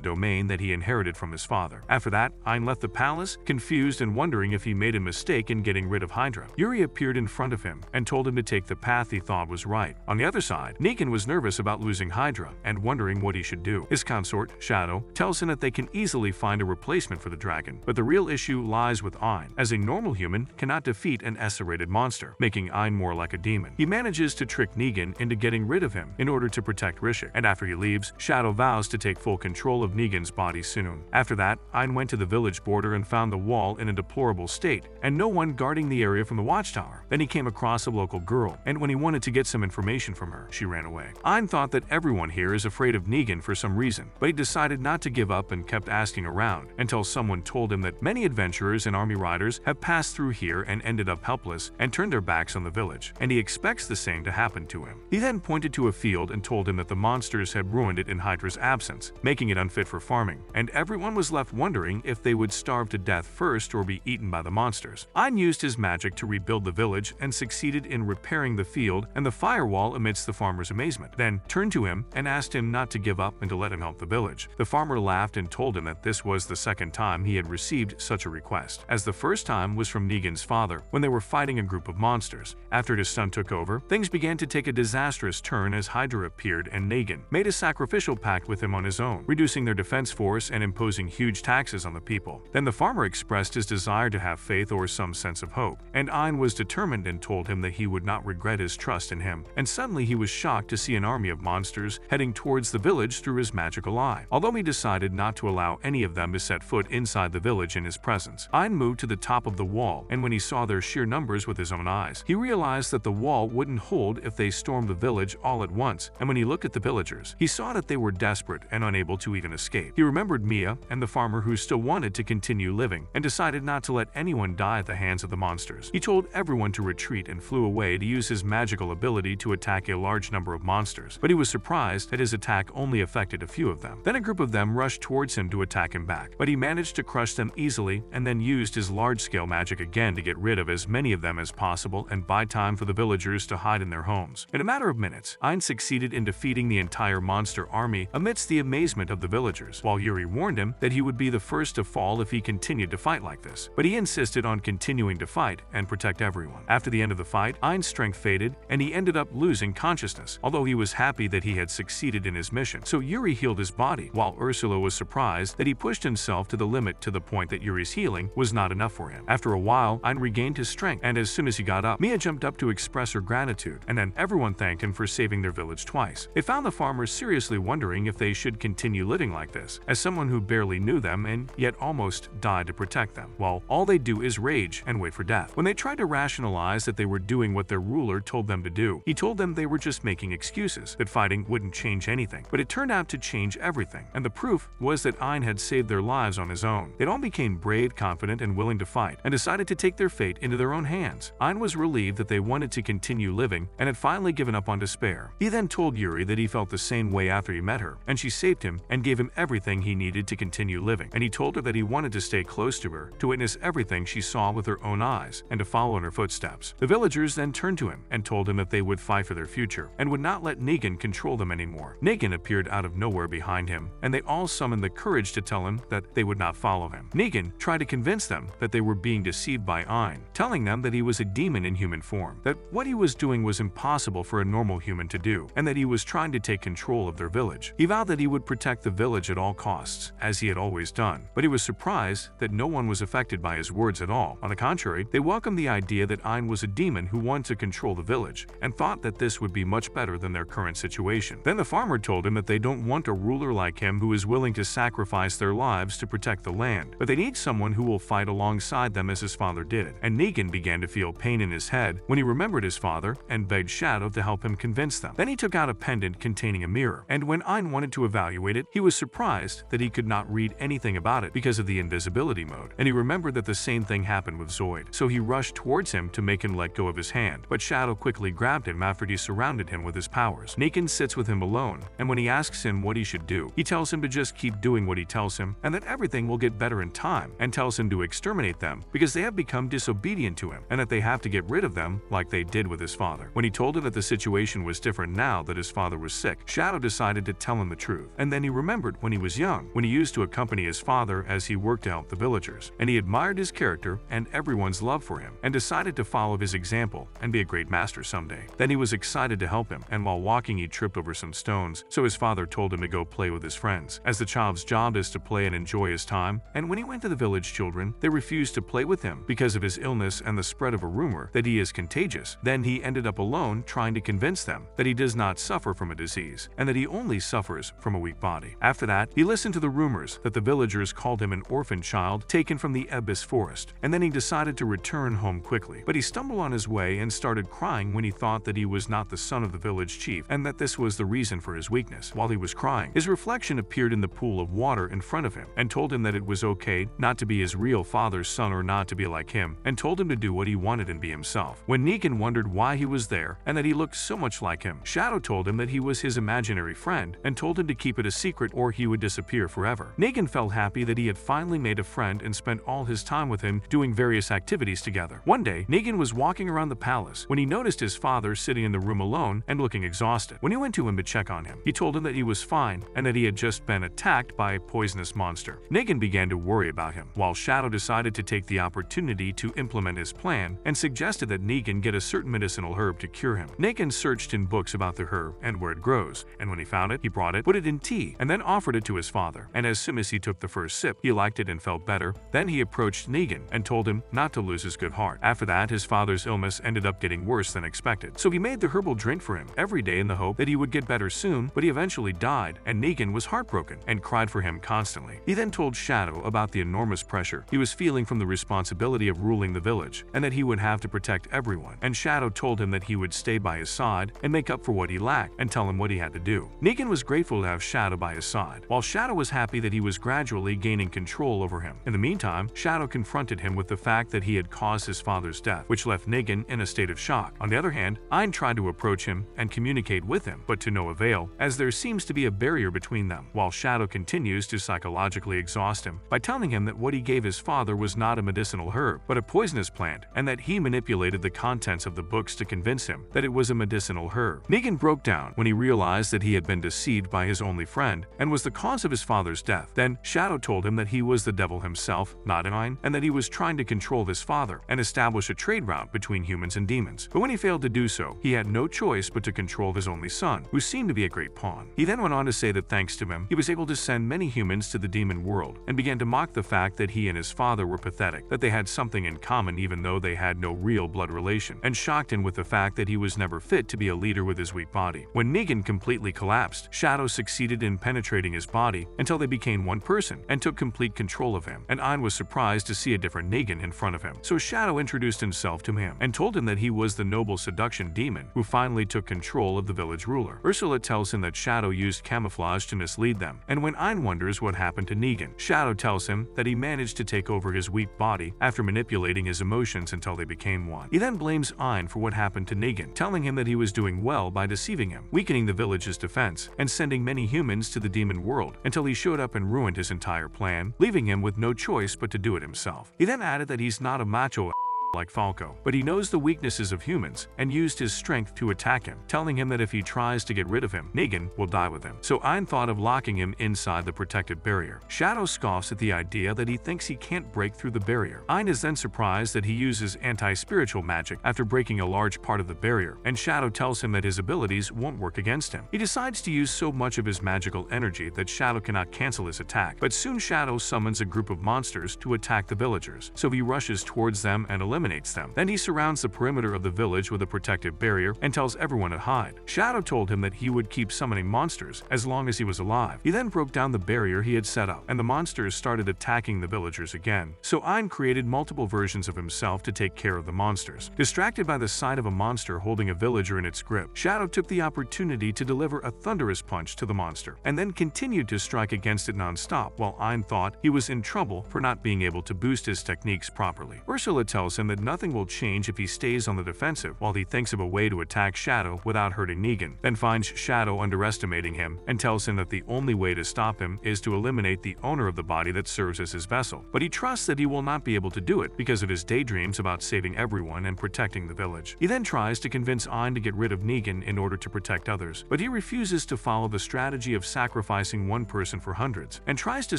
domain that he inherited from his father. After that, Ein left the palace, confused and wondering if he made a mistake in getting rid of Hydra. Yuri appeared in front of him and told him to take the path he thought was right. On the other side, Negan was nervous about losing Hydra and wondering what he should do. His consort, Shadow, tells him that they can easily find a replacement for the dragon, but the real issue lies with Ein, as a normal human cannot defeat an S-rated monster, making Ein more like a demon. He manages to trick Negan into getting rid of him in order to protect Rishik, and after he leaves, Shadow vows to take full control of Negan's body soon. After that, Ein went to the village border and found the wall in a deplorable state, and no one guarding the area from the watchtower. Then he came across a local girl, and when he wanted to get some information from her, she ran away. Ein thought that everyone here is afraid of Negan for some reason, but he decided not to give up and kept asking around until someone told him that many adventurers and army riders have passed through here and ended up helpless and turned their backs on the village, and he expects the same to happen to him. He then pointed to a field and told him that the monsters had ruined it in Hydra's absence, making it unfit for farming, and everyone was left wondering if they would starve to death first or be eaten by the monsters. Ein used his magic to rebuild the village and succeeded in repairing the field and the firewall amidst the farmer's amazement, then turned to him and asked him not to give up and to let him help the village. The farmer laughed and told him that this was the second time he had received such a request, as the first time was from Negan's father when they were fighting a group of monsters. After his son took over, things began to take a disastrous turn as Hydra appeared and Negan made a sacrificial pact with him on his own, reducing their defense force and imposing huge taxes on the people. Then the farmer expressed his desire to have faith or some sense of hope, and Ein was determined and told him that he would not regret his trust in him, and suddenly he was shocked to see an army of monsters heading towards the village through his magical eye. Although he decided not to allow any of them to set foot inside the village in his presence, Ein moved to the top of the wall, and when he saw their sheer numbers with his own eyes, he realized that the wall wouldn't hold if they stormed the village all at once, and when he looked at the villagers, he saw that they were desperate and unable to even escape. He remembered Mia and the farmer who still wanted to continue living, and decided not to let anyone die at the hands of the monsters. He told everyone to retreat and flew away to use his magical ability to attack a large number of monsters, but he was surprised that his attack only affected a few of them. Then a group of them rushed towards him to attack him back, but he managed to crush them easily and then used his large-scale magic again to get rid of as many of them as possible and buy time for the villagers to hide in their homes. In a matter of minutes, Ein succeeded in defeating the entire monster army amidst the amazement of the villagers, while Yuri warned him that he would be the first to fall if he continued to fight like like this, but he insisted on continuing to fight and protect everyone. After the end of the fight, Ein's strength faded and he ended up losing consciousness, although he was happy that he had succeeded in his mission. So Yuri healed his body, while Ursula was surprised that he pushed himself to the limit, to the point that Yuri's healing was not enough for him. After a while, Ein regained his strength, and as soon as he got up, Mia jumped up to express her gratitude, and then everyone thanked him for saving their village twice. They found the farmers seriously wondering if they should continue living like this, as someone who barely knew them and yet almost died to protect them, while all they do is rage and wait for death. When they tried to rationalize that they were doing what their ruler told them to do, he told them they were just making excuses, that fighting wouldn't change anything. But it turned out to change everything, and the proof was that Ein had saved their lives on his own. They all became brave, confident, and willing to fight, and decided to take their fate into their own hands. Ein was relieved that they wanted to continue living and had finally given up on despair. He then told Yuri that he felt the same way after he met her, and she saved him and gave him everything he needed to continue living. And he told her that he wanted to stay close to her, to witness everything she saw with her own eyes, and to follow in her footsteps. The villagers then turned to him and told him that they would fight for their future and would not let Negan control them anymore. Negan appeared out of nowhere behind him, and they all summoned the courage to tell him that they would not follow him. Negan tried to convince them that they were being deceived by Ein, telling them that he was a demon in human form, that what he was doing was impossible for a normal human to do, and that he was trying to take control of their village. He vowed that he would protect the village at all costs, as he had always done, but he was surprised that no one was affected by his words at all. On the contrary, they welcomed the idea that Ein was a demon who wanted to control the village, and thought that this would be much better than their current situation. Then the farmer told him that they don't want a ruler like him who is willing to sacrifice their lives to protect the land, but they need someone who will fight alongside them as his father did. And Negan began to feel pain in his head when he remembered his father and begged Shadow to help him convince them. Then he took out a pendant containing a mirror, and when Ein wanted to evaluate it, he was surprised that he could not read anything about it because of the invisibility mode, and he remembered that the same thing happened with Zoid. So he rushed towards him to make him let go of his hand, but Shadow quickly grabbed him after he surrounded him with his powers. Negan sits with him alone, and when he asks him what he should do, he tells him to just keep doing what he tells him and that everything will get better in time, and tells him to exterminate them because they have become disobedient to him and that they have to get rid of them like they did with his father. When he told him that the situation was different now that his father was sick, Shadow decided to tell him the truth, and then he remembered when he was young, when he used to accompany his father as he worked to help the villagers, and he admired his character and everyone's love for him, and decided to follow his example and be a great master someday. Then he was excited to help him, and while walking he tripped over some stones, so his father told him to go play with his friends, as the child's job is to play and enjoy his time. And when he went to the village children, they refused to play with him because of his illness and the spread of a rumor that he is contagious. Then he ended up alone trying to convince them that he does not suffer from a disease and that he only suffers from a weak body. After that, he listened to the rumors that the villagers called him an orphan child taken from the Abyss forest, and then he decided to return home quickly. But he stumbled on his way and started crying when he thought that he was not the son of the village chief and that this was the reason for his weakness. While he was crying, his reflection appeared in the pool of water in front of him and told him that it was okay not to be his real father's son or not to be like him, and told him to do what he wanted and be himself. When Negan wondered why he was there and that he looked so much like him, Shadow told him that he was his imaginary friend and told him to keep it a secret or he would disappear forever. Negan felt happy that he had finally made a friend and spent all his time with him doing various activities together. One day, Negan was walking around the palace when he noticed his father sitting in the room alone and looking exhausted. When he went to him to check on him, he told him that he was fine and that he had just been attacked by a poisonous monster. Negan began to worry about him, while Shadow decided to take the opportunity to implement his plan and suggested that Negan get a certain medicinal herb to cure him. Negan searched in books about the herb and where it grows, and when he found it, he brought it, put it in tea, and then offered it to his father. And as soon as he took the first sip, he liked it and felt better. Then he approached Negan and told him not to lose his good heart. After that, his father's illness ended up getting worse than expected, so he made the herbal drink for him every day in the hope that he would get better soon, but he eventually died, and Negan was heartbroken and cried for him constantly. He then told Shadow about the enormous pressure he was feeling from the responsibility of ruling the village, and that he would have to protect everyone, and Shadow told him that he would stay by his side and make up for what he lacked and tell him what he had to do. Negan was grateful to have Shadow by his side, while Shadow was happy that he was gradually gaining control over him. In the meantime, Shadow confronted him with the fact that he had caused his father's death, which left Negan in a state of shock. On the other hand, Ein tried to approach him and communicate with him, but to no avail, as there seems to be a barrier between them, while Shadow continues to psychologically exhaust him by telling him that what he gave his father was not a medicinal herb, but a poisonous plant, and that he manipulated the contents of the books to convince him that it was a medicinal herb. Negan broke down when he realized that he had been deceived by his only friend and was the cause of his father's death. Then Shadow told him that he was the devil himself not Ein, and that he was trying to control his father and establish a trade route between humans and demons. But when he failed to do so, he had no choice but to control his only son, who seemed to be a great pawn. He then went on to say that thanks to him, he was able to send many humans to the demon world, and began to mock the fact that he and his father were pathetic, that they had something in common even though they had no real blood relation, and shocked him with the fact that he was never fit to be a leader with his weak body. When Negan completely collapsed, Shadow succeeded in penetrating his body until they became one person and took complete control of him, and Ein was surprised to see a different Negan in front of him. So Shadow introduced himself to him and told him that he was the noble seduction demon who finally took control of the village ruler. Ursula tells him that Shadow used camouflage to mislead them, and when Ein wonders what happened to Negan, Shadow tells him that he managed to take over his weak body after manipulating his emotions until they became one. He then blames Ein for what happened to Negan, telling him that he was doing well by deceiving him, weakening the village's defense, and sending many humans to the demon world until he showed up and ruined his entire plan, leaving him with no choice but to do it himself. He then added that he's not a macho like Falco, but he knows the weaknesses of humans and used his strength to attack him, telling him that if he tries to get rid of him, Negan will die with him. So Ein thought of locking him inside the protective barrier. Shadow scoffs at the idea that he thinks he can't break through the barrier. Ein is then surprised that he uses anti-spiritual magic after breaking a large part of the barrier, and Shadow tells him that his abilities won't work against him. He decides to use so much of his magical energy that Shadow cannot cancel his attack, but soon Shadow summons a group of monsters to attack the villagers, so he rushes towards them and eliminates them. Then he surrounds the perimeter of the village with a protective barrier and tells everyone to hide. Shadow told him that he would keep summoning monsters as long as he was alive. He then broke down the barrier he had set up, and the monsters started attacking the villagers again. So Ein created multiple versions of himself to take care of the monsters. Distracted by the sight of a monster holding a villager in its grip, Shadow took the opportunity to deliver a thunderous punch to the monster, and then continued to strike against it non-stop, while Ein thought he was in trouble for not being able to boost his techniques properly. Ursula tells him that nothing will change if he stays on the defensive while he thinks of a way to attack Shadow without hurting Negan, then finds Shadow underestimating him and tells him that the only way to stop him is to eliminate the owner of the body that serves as his vessel. But he trusts that he will not be able to do it because of his daydreams about saving everyone and protecting the village. He then tries to convince Ein to get rid of Negan in order to protect others, but he refuses to follow the strategy of sacrificing one person for hundreds and tries to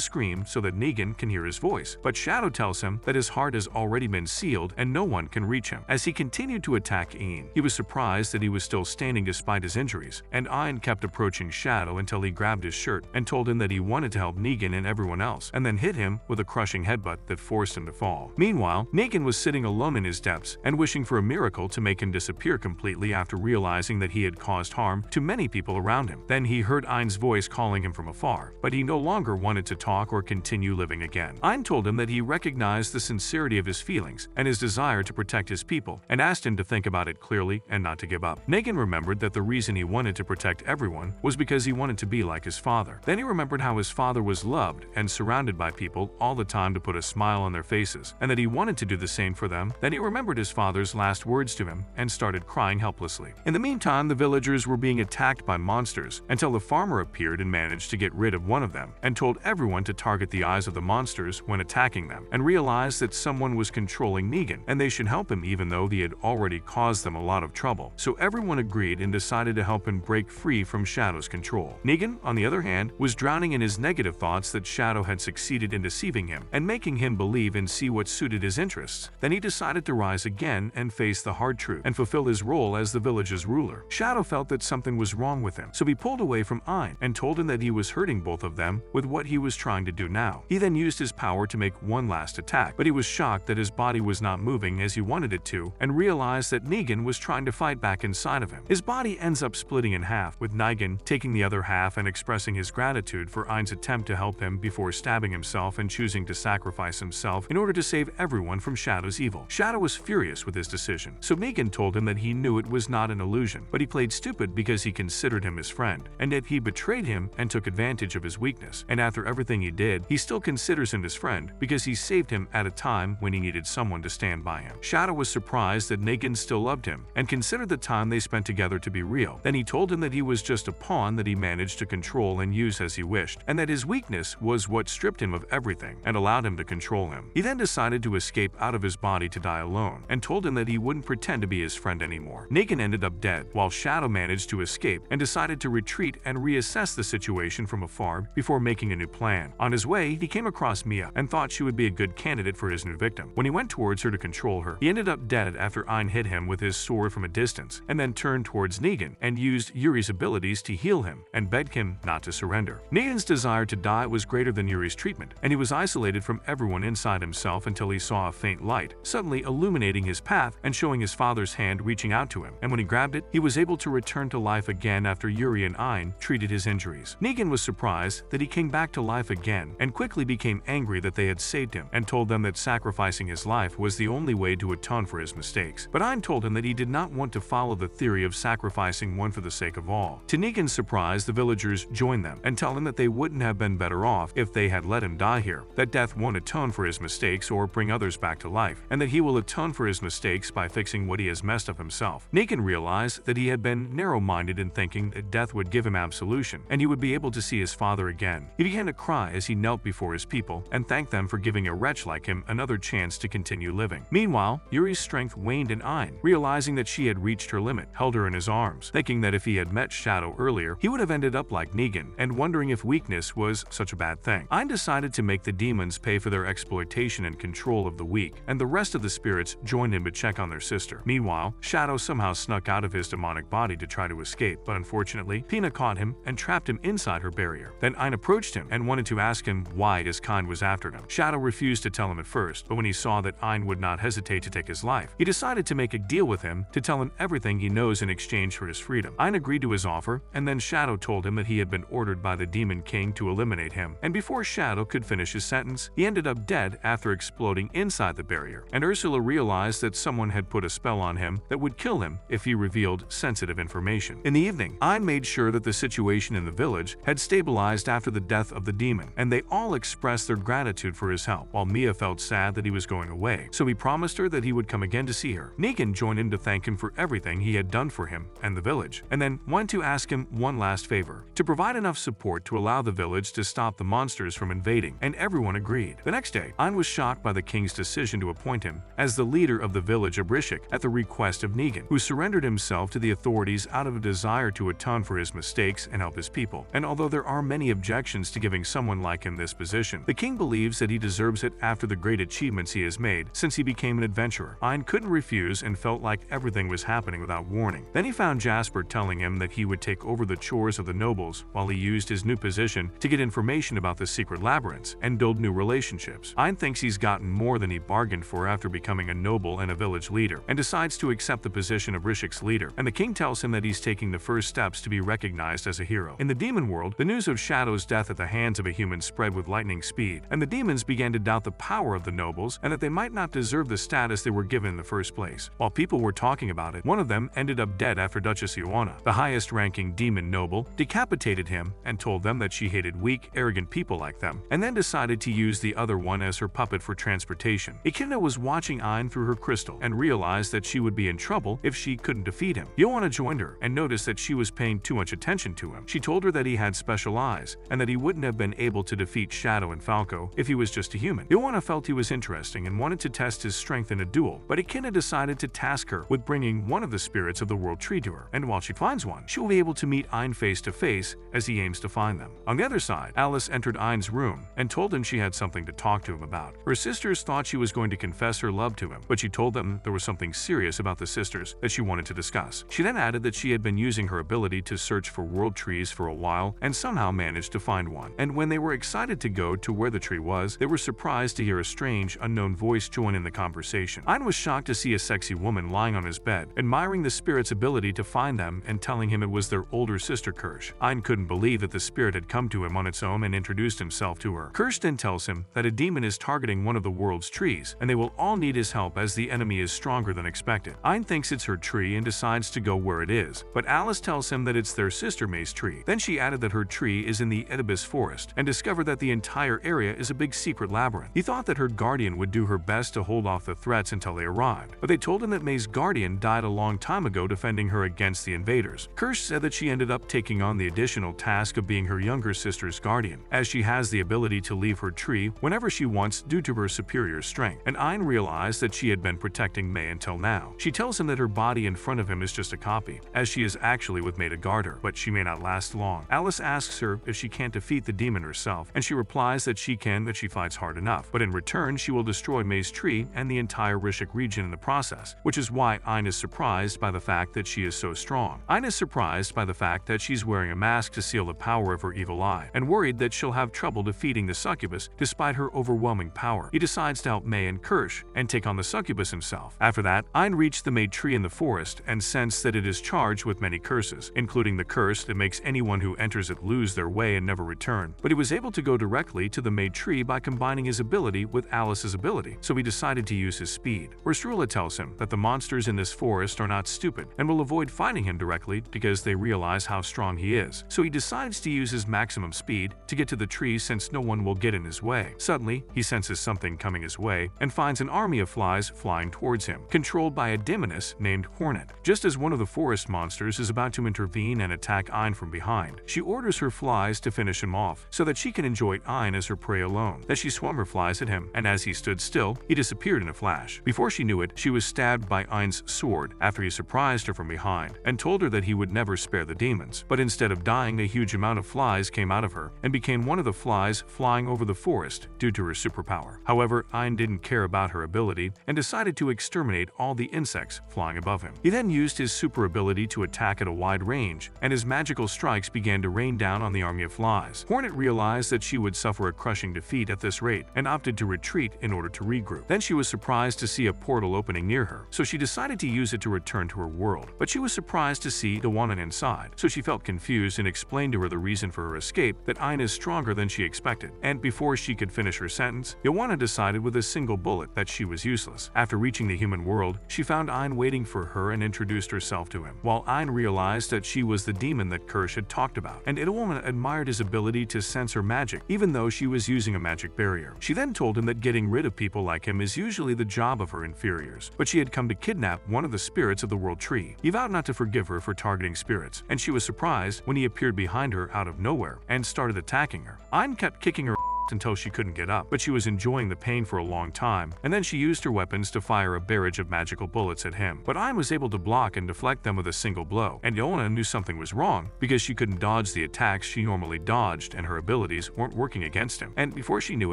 scream so that Negan can hear his voice. But Shadow tells him that his heart has already been sealed and no one can reach him. As he continued to attack Ein, he was surprised that he was still standing despite his injuries, and Ein kept approaching Shadow until he grabbed his shirt and told him that he wanted to help Negan and everyone else, and then hit him with a crushing headbutt that forced him to fall. Meanwhile, Negan was sitting alone in his depths and wishing for a miracle to make him disappear completely after realizing that he had caused harm to many people around him. Then he heard Ein's voice calling him from afar, but he no longer wanted to talk or continue living again. Ein told him that he recognized the sincerity of his feelings and his desire to protect his people, and asked him to think about it clearly and not to give up. Negan remembered that the reason he wanted to protect everyone was because he wanted to be like his father. Then he remembered how his father was loved and surrounded by people all the time to put a smile on their faces, and that he wanted to do the same for them. Then he remembered his father's last words to him and started crying helplessly. In the meantime, the villagers were being attacked by monsters until the farmer appeared and managed to get rid of one of them, and told everyone to target the eyes of the monsters when attacking them, and realized that someone was controlling Negan and they should help him even though he had already caused them a lot of trouble. So everyone agreed and decided to help him break free from Shadow's control. Negan, on the other hand, was drowning in his negative thoughts that Shadow had succeeded in deceiving him and making him believe and see what suited his interests. Then he decided to rise again and face the hard truth and fulfill his role as the village's ruler. Shadow felt that something was wrong with him, so he pulled away from Ein and told him that he was hurting both of them with what he was trying to do now. He then used his power to make one last attack, but he was shocked that his body was not moving as he wanted it to and realized that Negan was trying to fight back inside of him. His body ends up splitting in half, with Negan taking the other half and expressing his gratitude for Ein's attempt to help him before stabbing himself and choosing to sacrifice himself in order to save everyone from Shadow's evil. Shadow was furious with his decision, so Negan told him that he knew it was not an illusion, but he played stupid because he considered him his friend, and that he betrayed him and took advantage of his weakness. And after everything he did, he still considers him his friend because he saved him at a time when he needed someone to stand stand by him. Shadow was surprised that Negan still loved him and considered the time they spent together to be real. Then he told him that he was just a pawn that he managed to control and use as he wished, and that his weakness was what stripped him of everything and allowed him to control him. He then decided to escape out of his body to die alone, and told him that he wouldn't pretend to be his friend anymore. Negan ended up dead, while Shadow managed to escape and decided to retreat and reassess the situation from afar before making a new plan. On his way, he came across Mia and thought she would be a good candidate for his new victim. When he went towards her to control her, he ended up dead after Ein hit him with his sword from a distance, and then turned towards Negan and used Yuri's abilities to heal him and begged him not to surrender. Negan's desire to die was greater than Yuri's treatment, and he was isolated from everyone inside himself until he saw a faint light, suddenly illuminating his path and showing his father's hand reaching out to him, and when he grabbed it, he was able to return to life again after Yuri and Ein treated his injuries. Negan was surprised that he came back to life again and quickly became angry that they had saved him and told them that sacrificing his life was the only way to atone for his mistakes. But Ein told him that he did not want to follow the theory of sacrificing one for the sake of all. To Negan's surprise, the villagers joined them and tell him that they wouldn't have been better off if they had let him die here, that death won't atone for his mistakes or bring others back to life, and that he will atone for his mistakes by fixing what he has messed up himself. Negan realized that he had been narrow-minded in thinking that death would give him absolution and he would be able to see his father again. He began to cry as he knelt before his people and thanked them for giving a wretch like him another chance to continue living. Meanwhile, Yuri's strength waned in Ein, realizing that she had reached her limit, held her in his arms, thinking that if he had met Shadow earlier, he would have ended up like Negan, and wondering if weakness was such a bad thing. Ein decided to make the demons pay for their exploitation and control of the weak, and the rest of the spirits joined him to check on their sister. Meanwhile, Shadow somehow snuck out of his demonic body to try to escape, but unfortunately, Pina caught him and trapped him inside her barrier. Then Ein approached him and wanted to ask him why his kind was after him. Shadow refused to tell him at first, but when he saw that Ein would not hesitate to take his life, he decided to make a deal with him to tell him everything he knows in exchange for his freedom. Ein agreed to his offer, and then Shadow told him that he had been ordered by the Demon King to eliminate him, and before Shadow could finish his sentence, he ended up dead after exploding inside the barrier, and Ursula realized that someone had put a spell on him that would kill him if he revealed sensitive information. In the evening, Ein made sure that the situation in the village had stabilized after the death of the demon, and they all expressed their gratitude for his help, while Mia felt sad that he was going away, so he promised her that he would come again to see her. Negan joined in to thank him for everything he had done for him and the village, and then went to ask him one last favor, to provide enough support to allow the village to stop the monsters from invading, and everyone agreed. The next day, Ein was shocked by the king's decision to appoint him as the leader of the village of Rishik at the request of Negan, who surrendered himself to the authorities out of a desire to atone for his mistakes and help his people. And although there are many objections to giving someone like him this position, the king believes that he deserves it after the great achievements he has made since he became an adventurer. Ein couldn't refuse and felt like everything was happening without warning. Then he found Jasper telling him that he would take over the chores of the nobles while he used his new position to get information about the secret labyrinths and build new relationships. Ein thinks he's gotten more than he bargained for after becoming a noble and a village leader, and decides to accept the position of Rishik's leader, and the king tells him that he's taking the first steps to be recognized as a hero. In the demon world, the news of Shadow's death at the hands of a human spread with lightning speed, and the demons began to doubt the power of the nobles and that they might not deserve the status they were given in the first place. While people were talking about it, one of them ended up dead after Duchess Ioana, the highest-ranking demon noble, decapitated him and told them that she hated weak, arrogant people like them, and then decided to use the other one as her puppet for transportation. Echidna was watching Ein through her crystal and realized that she would be in trouble if she couldn't defeat him. Ioana joined her and noticed that she was paying too much attention to him. She told her that he had special eyes and that he wouldn't have been able to defeat Shadow and Falco if he was just a human. Ioana felt he was interesting and wanted to test his strength in a duel, but Echidna decided to task her with bringing one of the spirits of the world tree to her, and while she finds one, she will be able to meet Ein face to face as he aims to find them. On the other side, Alice entered Ein's room and told him she had something to talk to him about. Her sisters thought she was going to confess her love to him, but she told them there was something serious about the sisters that she wanted to discuss. She then added that she had been using her ability to search for world trees for a while and somehow managed to find one. And when they were excited to go to where the tree was, they were surprised to hear a strange, unknown voice join in the conversation. Ein was shocked to see a sexy woman lying on his bed, admiring the spirit's ability to find them and telling him it was their older sister Kirsch. Ein couldn't believe that the spirit had come to him on its own and introduced himself to her. Kirsch then tells him that a demon is targeting one of the world's trees, and they will all need his help as the enemy is stronger than expected. Ein thinks it's her tree and decides to go where it is, but Alice tells him that it's their sister May's tree. Then she added that her tree is in the AniBased forest and discovered that the entire area is a big secret labyrinth. He thought that her guardian would do her best to hold hold off the threats until they arrived, but they told him that May's guardian died a long time ago defending her against the invaders. Kirsch said that she ended up taking on the additional task of being her younger sister's guardian, as she has the ability to leave her tree whenever she wants due to her superior strength, and Ein realized that she had been protecting May until now. She tells him that her body in front of him is just a copy, as she is actually with May to guard her, but she may not last long. Alice asks her if she can't defeat the demon herself, and she replies that she can, that she fights hard enough, but in return she will destroy May's tree and the entire Rishik region in the process, which is why Ein is surprised by the fact that she is so strong. Ein is surprised by the fact that she's wearing a mask to seal the power of her evil eye, and worried that she'll have trouble defeating the succubus despite her overwhelming power. He decides to help May and Kirsch and take on the succubus himself. After that, Ein reached the May tree in the forest and sensed that it is charged with many curses, including the curse that makes anyone who enters it lose their way and never return. But he was able to go directly to the May tree by combining his ability with Alice's ability, so he decided to use his speed. Urstrula tells him that the monsters in this forest are not stupid and will avoid fighting him directly because they realize how strong he is. So he decides to use his maximum speed to get to the tree since no one will get in his way. Suddenly, he senses something coming his way and finds an army of flies flying towards him, controlled by a demoness named Hornet. Just as one of the forest monsters is about to intervene and attack Ein from behind, she orders her flies to finish him off so that she can enjoy Ein as her prey alone. Then she swung her flies at him, and as he stood still, he disappeared in a flash. Before she knew it, she was stabbed by Ein's sword after he surprised her from behind and told her that he would never spare the demons. But instead of dying, a huge amount of flies came out of her and became one of the flies flying over the forest due to her superpower. However, Ein didn't care about her ability and decided to exterminate all the insects flying above him. He then used his super ability to attack at a wide range, and his magical strikes began to rain down on the army of flies. Hornet realized that she would suffer a crushing defeat at this rate and opted to retreat in order to regroup. Then she was surprised to see a portal opening near her, so she decided to use it to return to her world. But she was surprised to see the one inside, so she felt confused and explained to her the reason for her escape, that Ein is stronger than she expected. And before she could finish her sentence, Joanna decided with a single bullet that she was useless. After reaching the human world, she found Ein waiting for her and introduced herself to him, while Ein realized that she was the demon that Kirsch had talked about, and Joanna admired his ability to sense her magic, even though she was using a magic barrier. She then told him that getting rid of people like him is usually the job of her inferiors, but she had come to kidnap one of the spirits of the world tree. He vowed not to forgive her for targeting spirits, and she was surprised when he appeared behind her out of nowhere and started attacking her. Ein kept kicking her until she couldn't get up, but she was enjoying the pain for a long time, and then she used her weapons to fire a barrage of magical bullets at him. But Ein was able to block and deflect them with a single blow, and Joanna knew something was wrong because she couldn't dodge the attacks she normally dodged and her abilities weren't working against him. And before she knew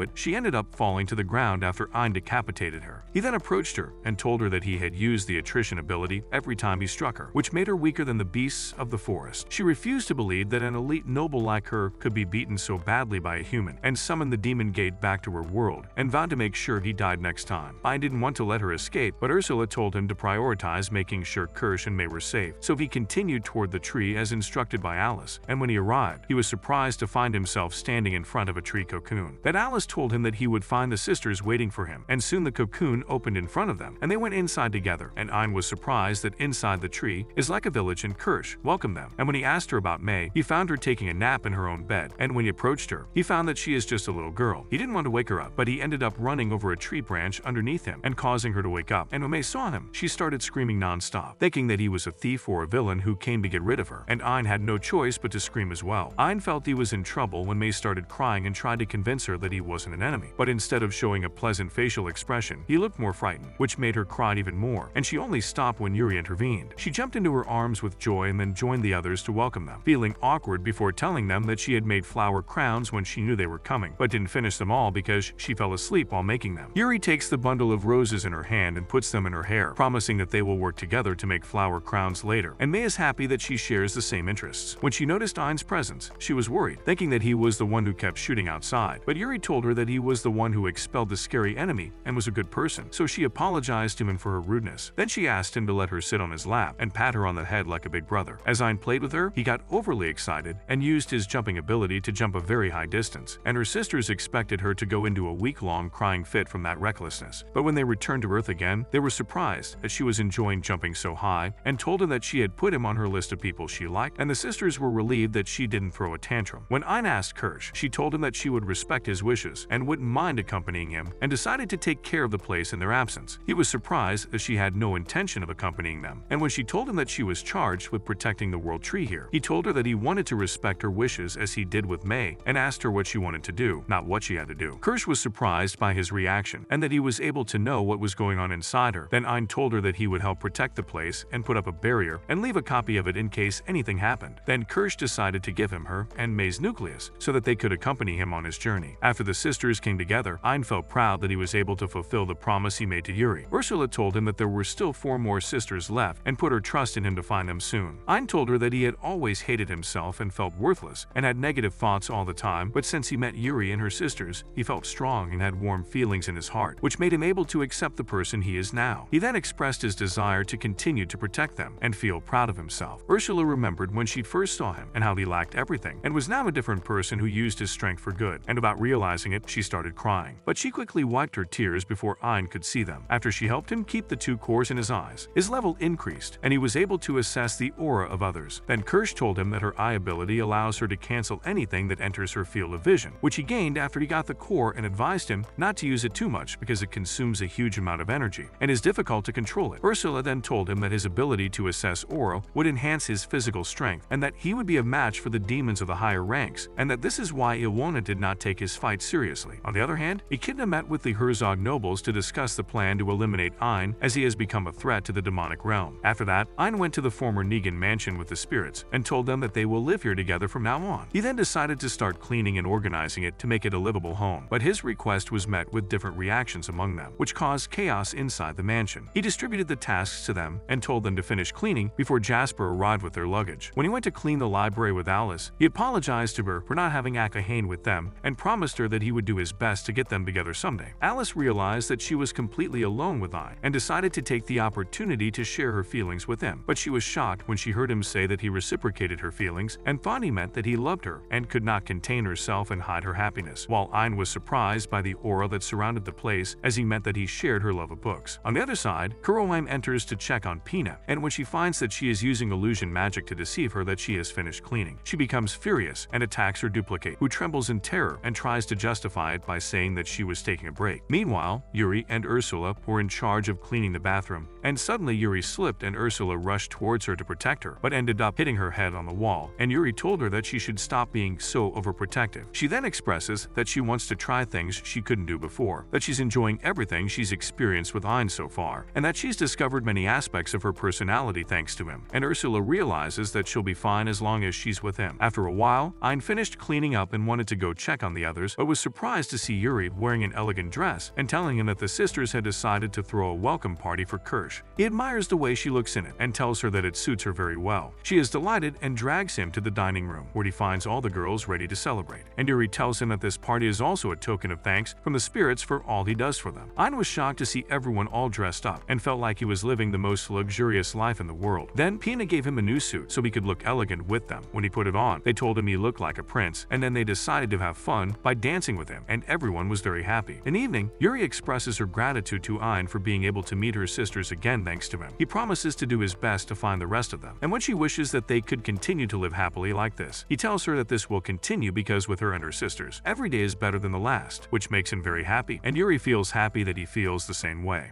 it, she ended up falling to the ground after Ein decapitated her. He then approached her and told her that he had used the attrition ability every time he struck her, which made her weaker than the beasts of the forest. She refused to believe that an elite noble like her could be beaten so badly by a human, and summoned the demon gate back to her world and vowed to make sure he died next time. Ein didn't want to let her escape, but Ursula told him to prioritize making sure Kirsch and May were safe, so he continued toward the tree as instructed by Alice, and when he arrived, he was surprised to find himself standing in front of a tree cocoon. But Alice told him that he would find the sisters waiting for him, and soon the cocoon opened in front of them, and they went inside together, and Ein was surprised that inside the tree is like a village, and Kirsch welcomed them. And when he asked her about May, he found her taking a nap in her own bed, and when he approached her, he found that she is just a little girl. He didn't want to wake her up, but he ended up running over a tree branch underneath him and causing her to wake up. And when May saw him, she started screaming non-stop, thinking that he was a thief or a villain who came to get rid of her, and Ein had no choice but to scream as well. Ein felt he was in trouble when May started crying and tried to convince her that he wasn't an enemy, but instead of showing a pleasant facial expression, he looked more frightened, which made her cry even more, and she only stopped when Yuri intervened. She jumped into her arms with joy and then joined the others to welcome them, feeling awkward before telling them that she had made flower crowns when she knew they were coming, but didn't finish them all because she fell asleep while making them. Yuri takes the bundle of roses in her hand and puts them in her hair, promising that they will work together to make flower crowns later, and May is happy that she shares the same interests. When she noticed Ein's presence, she was worried, thinking that he was the one who kept shooting outside, but Yuri told her that he was the one who expelled the scary enemy and was a good person, so she apologized to him for her rudeness. Then she asked him to let her sit on his lap and pat her on the head like a big brother. As Ein played with her, he got overly excited and used his jumping ability to jump a very high distance, and her sister sisters expected her to go into a week-long crying fit from that recklessness. But when they returned to Earth again, they were surprised that she was enjoying jumping so high and told her that she had put him on her list of people she liked, and the sisters were relieved that she didn't throw a tantrum. When Ein asked Kirsch, she told him that she would respect his wishes and wouldn't mind accompanying him, and decided to take care of the place in their absence. He was surprised as she had no intention of accompanying them, and when she told him that she was charged with protecting the world tree here, he told her that he wanted to respect her wishes as he did with May, and asked her what she wanted to do, not what she had to do. Kirsch was surprised by his reaction and that he was able to know what was going on inside her. Then Ein told her that he would help protect the place and put up a barrier and leave a copy of it in case anything happened. Then Kirsch decided to give him her and May's nucleus so that they could accompany him on his journey. After the sisters came together, Ein felt proud that he was able to fulfill the promise he made to Yuri. Ursula told him that there were still 4 more sisters left and put her trust in him to find them soon. Ein told her that he had always hated himself and felt worthless and had negative thoughts all the time, but since he met Yuri and her sisters, he felt strong and had warm feelings in his heart, which made him able to accept the person he is now. He then expressed his desire to continue to protect them and feel proud of himself. Ursula remembered when she first saw him and how he lacked everything and was now a different person who used his strength for good, and about realizing it, she started crying. But she quickly wiped her tears before Ein could see them. After she helped him keep the 2 cores in his eyes, his level increased and he was able to assess the aura of others. Then Kirsch told him that her eye ability allows her to cancel anything that enters her field of vision, which he gained after he got the core, and advised him not to use it too much because it consumes a huge amount of energy and is difficult to control it. Ursula then told him that his ability to assess aura would enhance his physical strength and that he would be a match for the demons of the higher ranks, and that this is why Ilona did not take his fight seriously. On the other hand, Echidna met with the Herzog nobles to discuss the plan to eliminate Ein, as he has become a threat to the demonic realm. After that, Ein went to the former Negan mansion with the spirits and told them that they will live here together from now on. He then decided to start cleaning and organizing it to make it a livable home, but his request was met with different reactions among them, which caused chaos inside the mansion. He distributed the tasks to them and told them to finish cleaning before Jasper arrived with their luggage. When he went to clean the library with Alice, he apologized to her for not having Akahane with them and promised her that he would do his best to get them together someday. Alice realized that she was completely alone with Ein and decided to take the opportunity to share her feelings with him, but she was shocked when she heard him say that he reciprocated her feelings and thought he meant that he loved her and could not contain herself and hide her happiness, while Ein was surprised by the aura that surrounded the place, as he meant that he shared her love of books. On the other side, Kuroheim enters to check on Pina, and when she finds that she is using illusion magic to deceive her that she has finished cleaning, she becomes furious and attacks her duplicate, who trembles in terror and tries to justify it by saying that she was taking a break. Meanwhile, Yuri and Ursula were in charge of cleaning the bathroom, and suddenly Yuri slipped and Ursula rushed towards her to protect her, but ended up hitting her head on the wall, and Yuri told her that she should stop being so overprotective. She then expresses that she wants to try things she couldn't do before, that she's enjoying everything she's experienced with Ein so far, and that she's discovered many aspects of her personality thanks to him, and Ursula realizes that she'll be fine as long as she's with him. After a while, Ein finished cleaning up and wanted to go check on the others, but was surprised to see Yuri wearing an elegant dress and telling him that the sisters had decided to throw a welcome party for Kirsch. He admires the way she looks in it and tells her that it suits her very well. She is delighted and drags him to the dining room, where he finds all the girls ready to celebrate, and Yuri tells him that this party is also a token of thanks from the spirits for all he does for them. Ein was shocked to see everyone all dressed up and felt like he was living the most luxurious life in the world. Then Pina gave him a new suit so he could look elegant with them. When he put it on, they told him he looked like a prince, and then they decided to have fun by dancing with him, and everyone was very happy. In the evening, Yuri expresses her gratitude to Ein for being able to meet her sisters again thanks to him. He promises to do his best to find the rest of them, and when she wishes that they could continue to live happily like this, he tells her that this will continue because with her and her sisters, every day is better than the last, which makes him very happy, and Yuri feels happy that he feels the same way.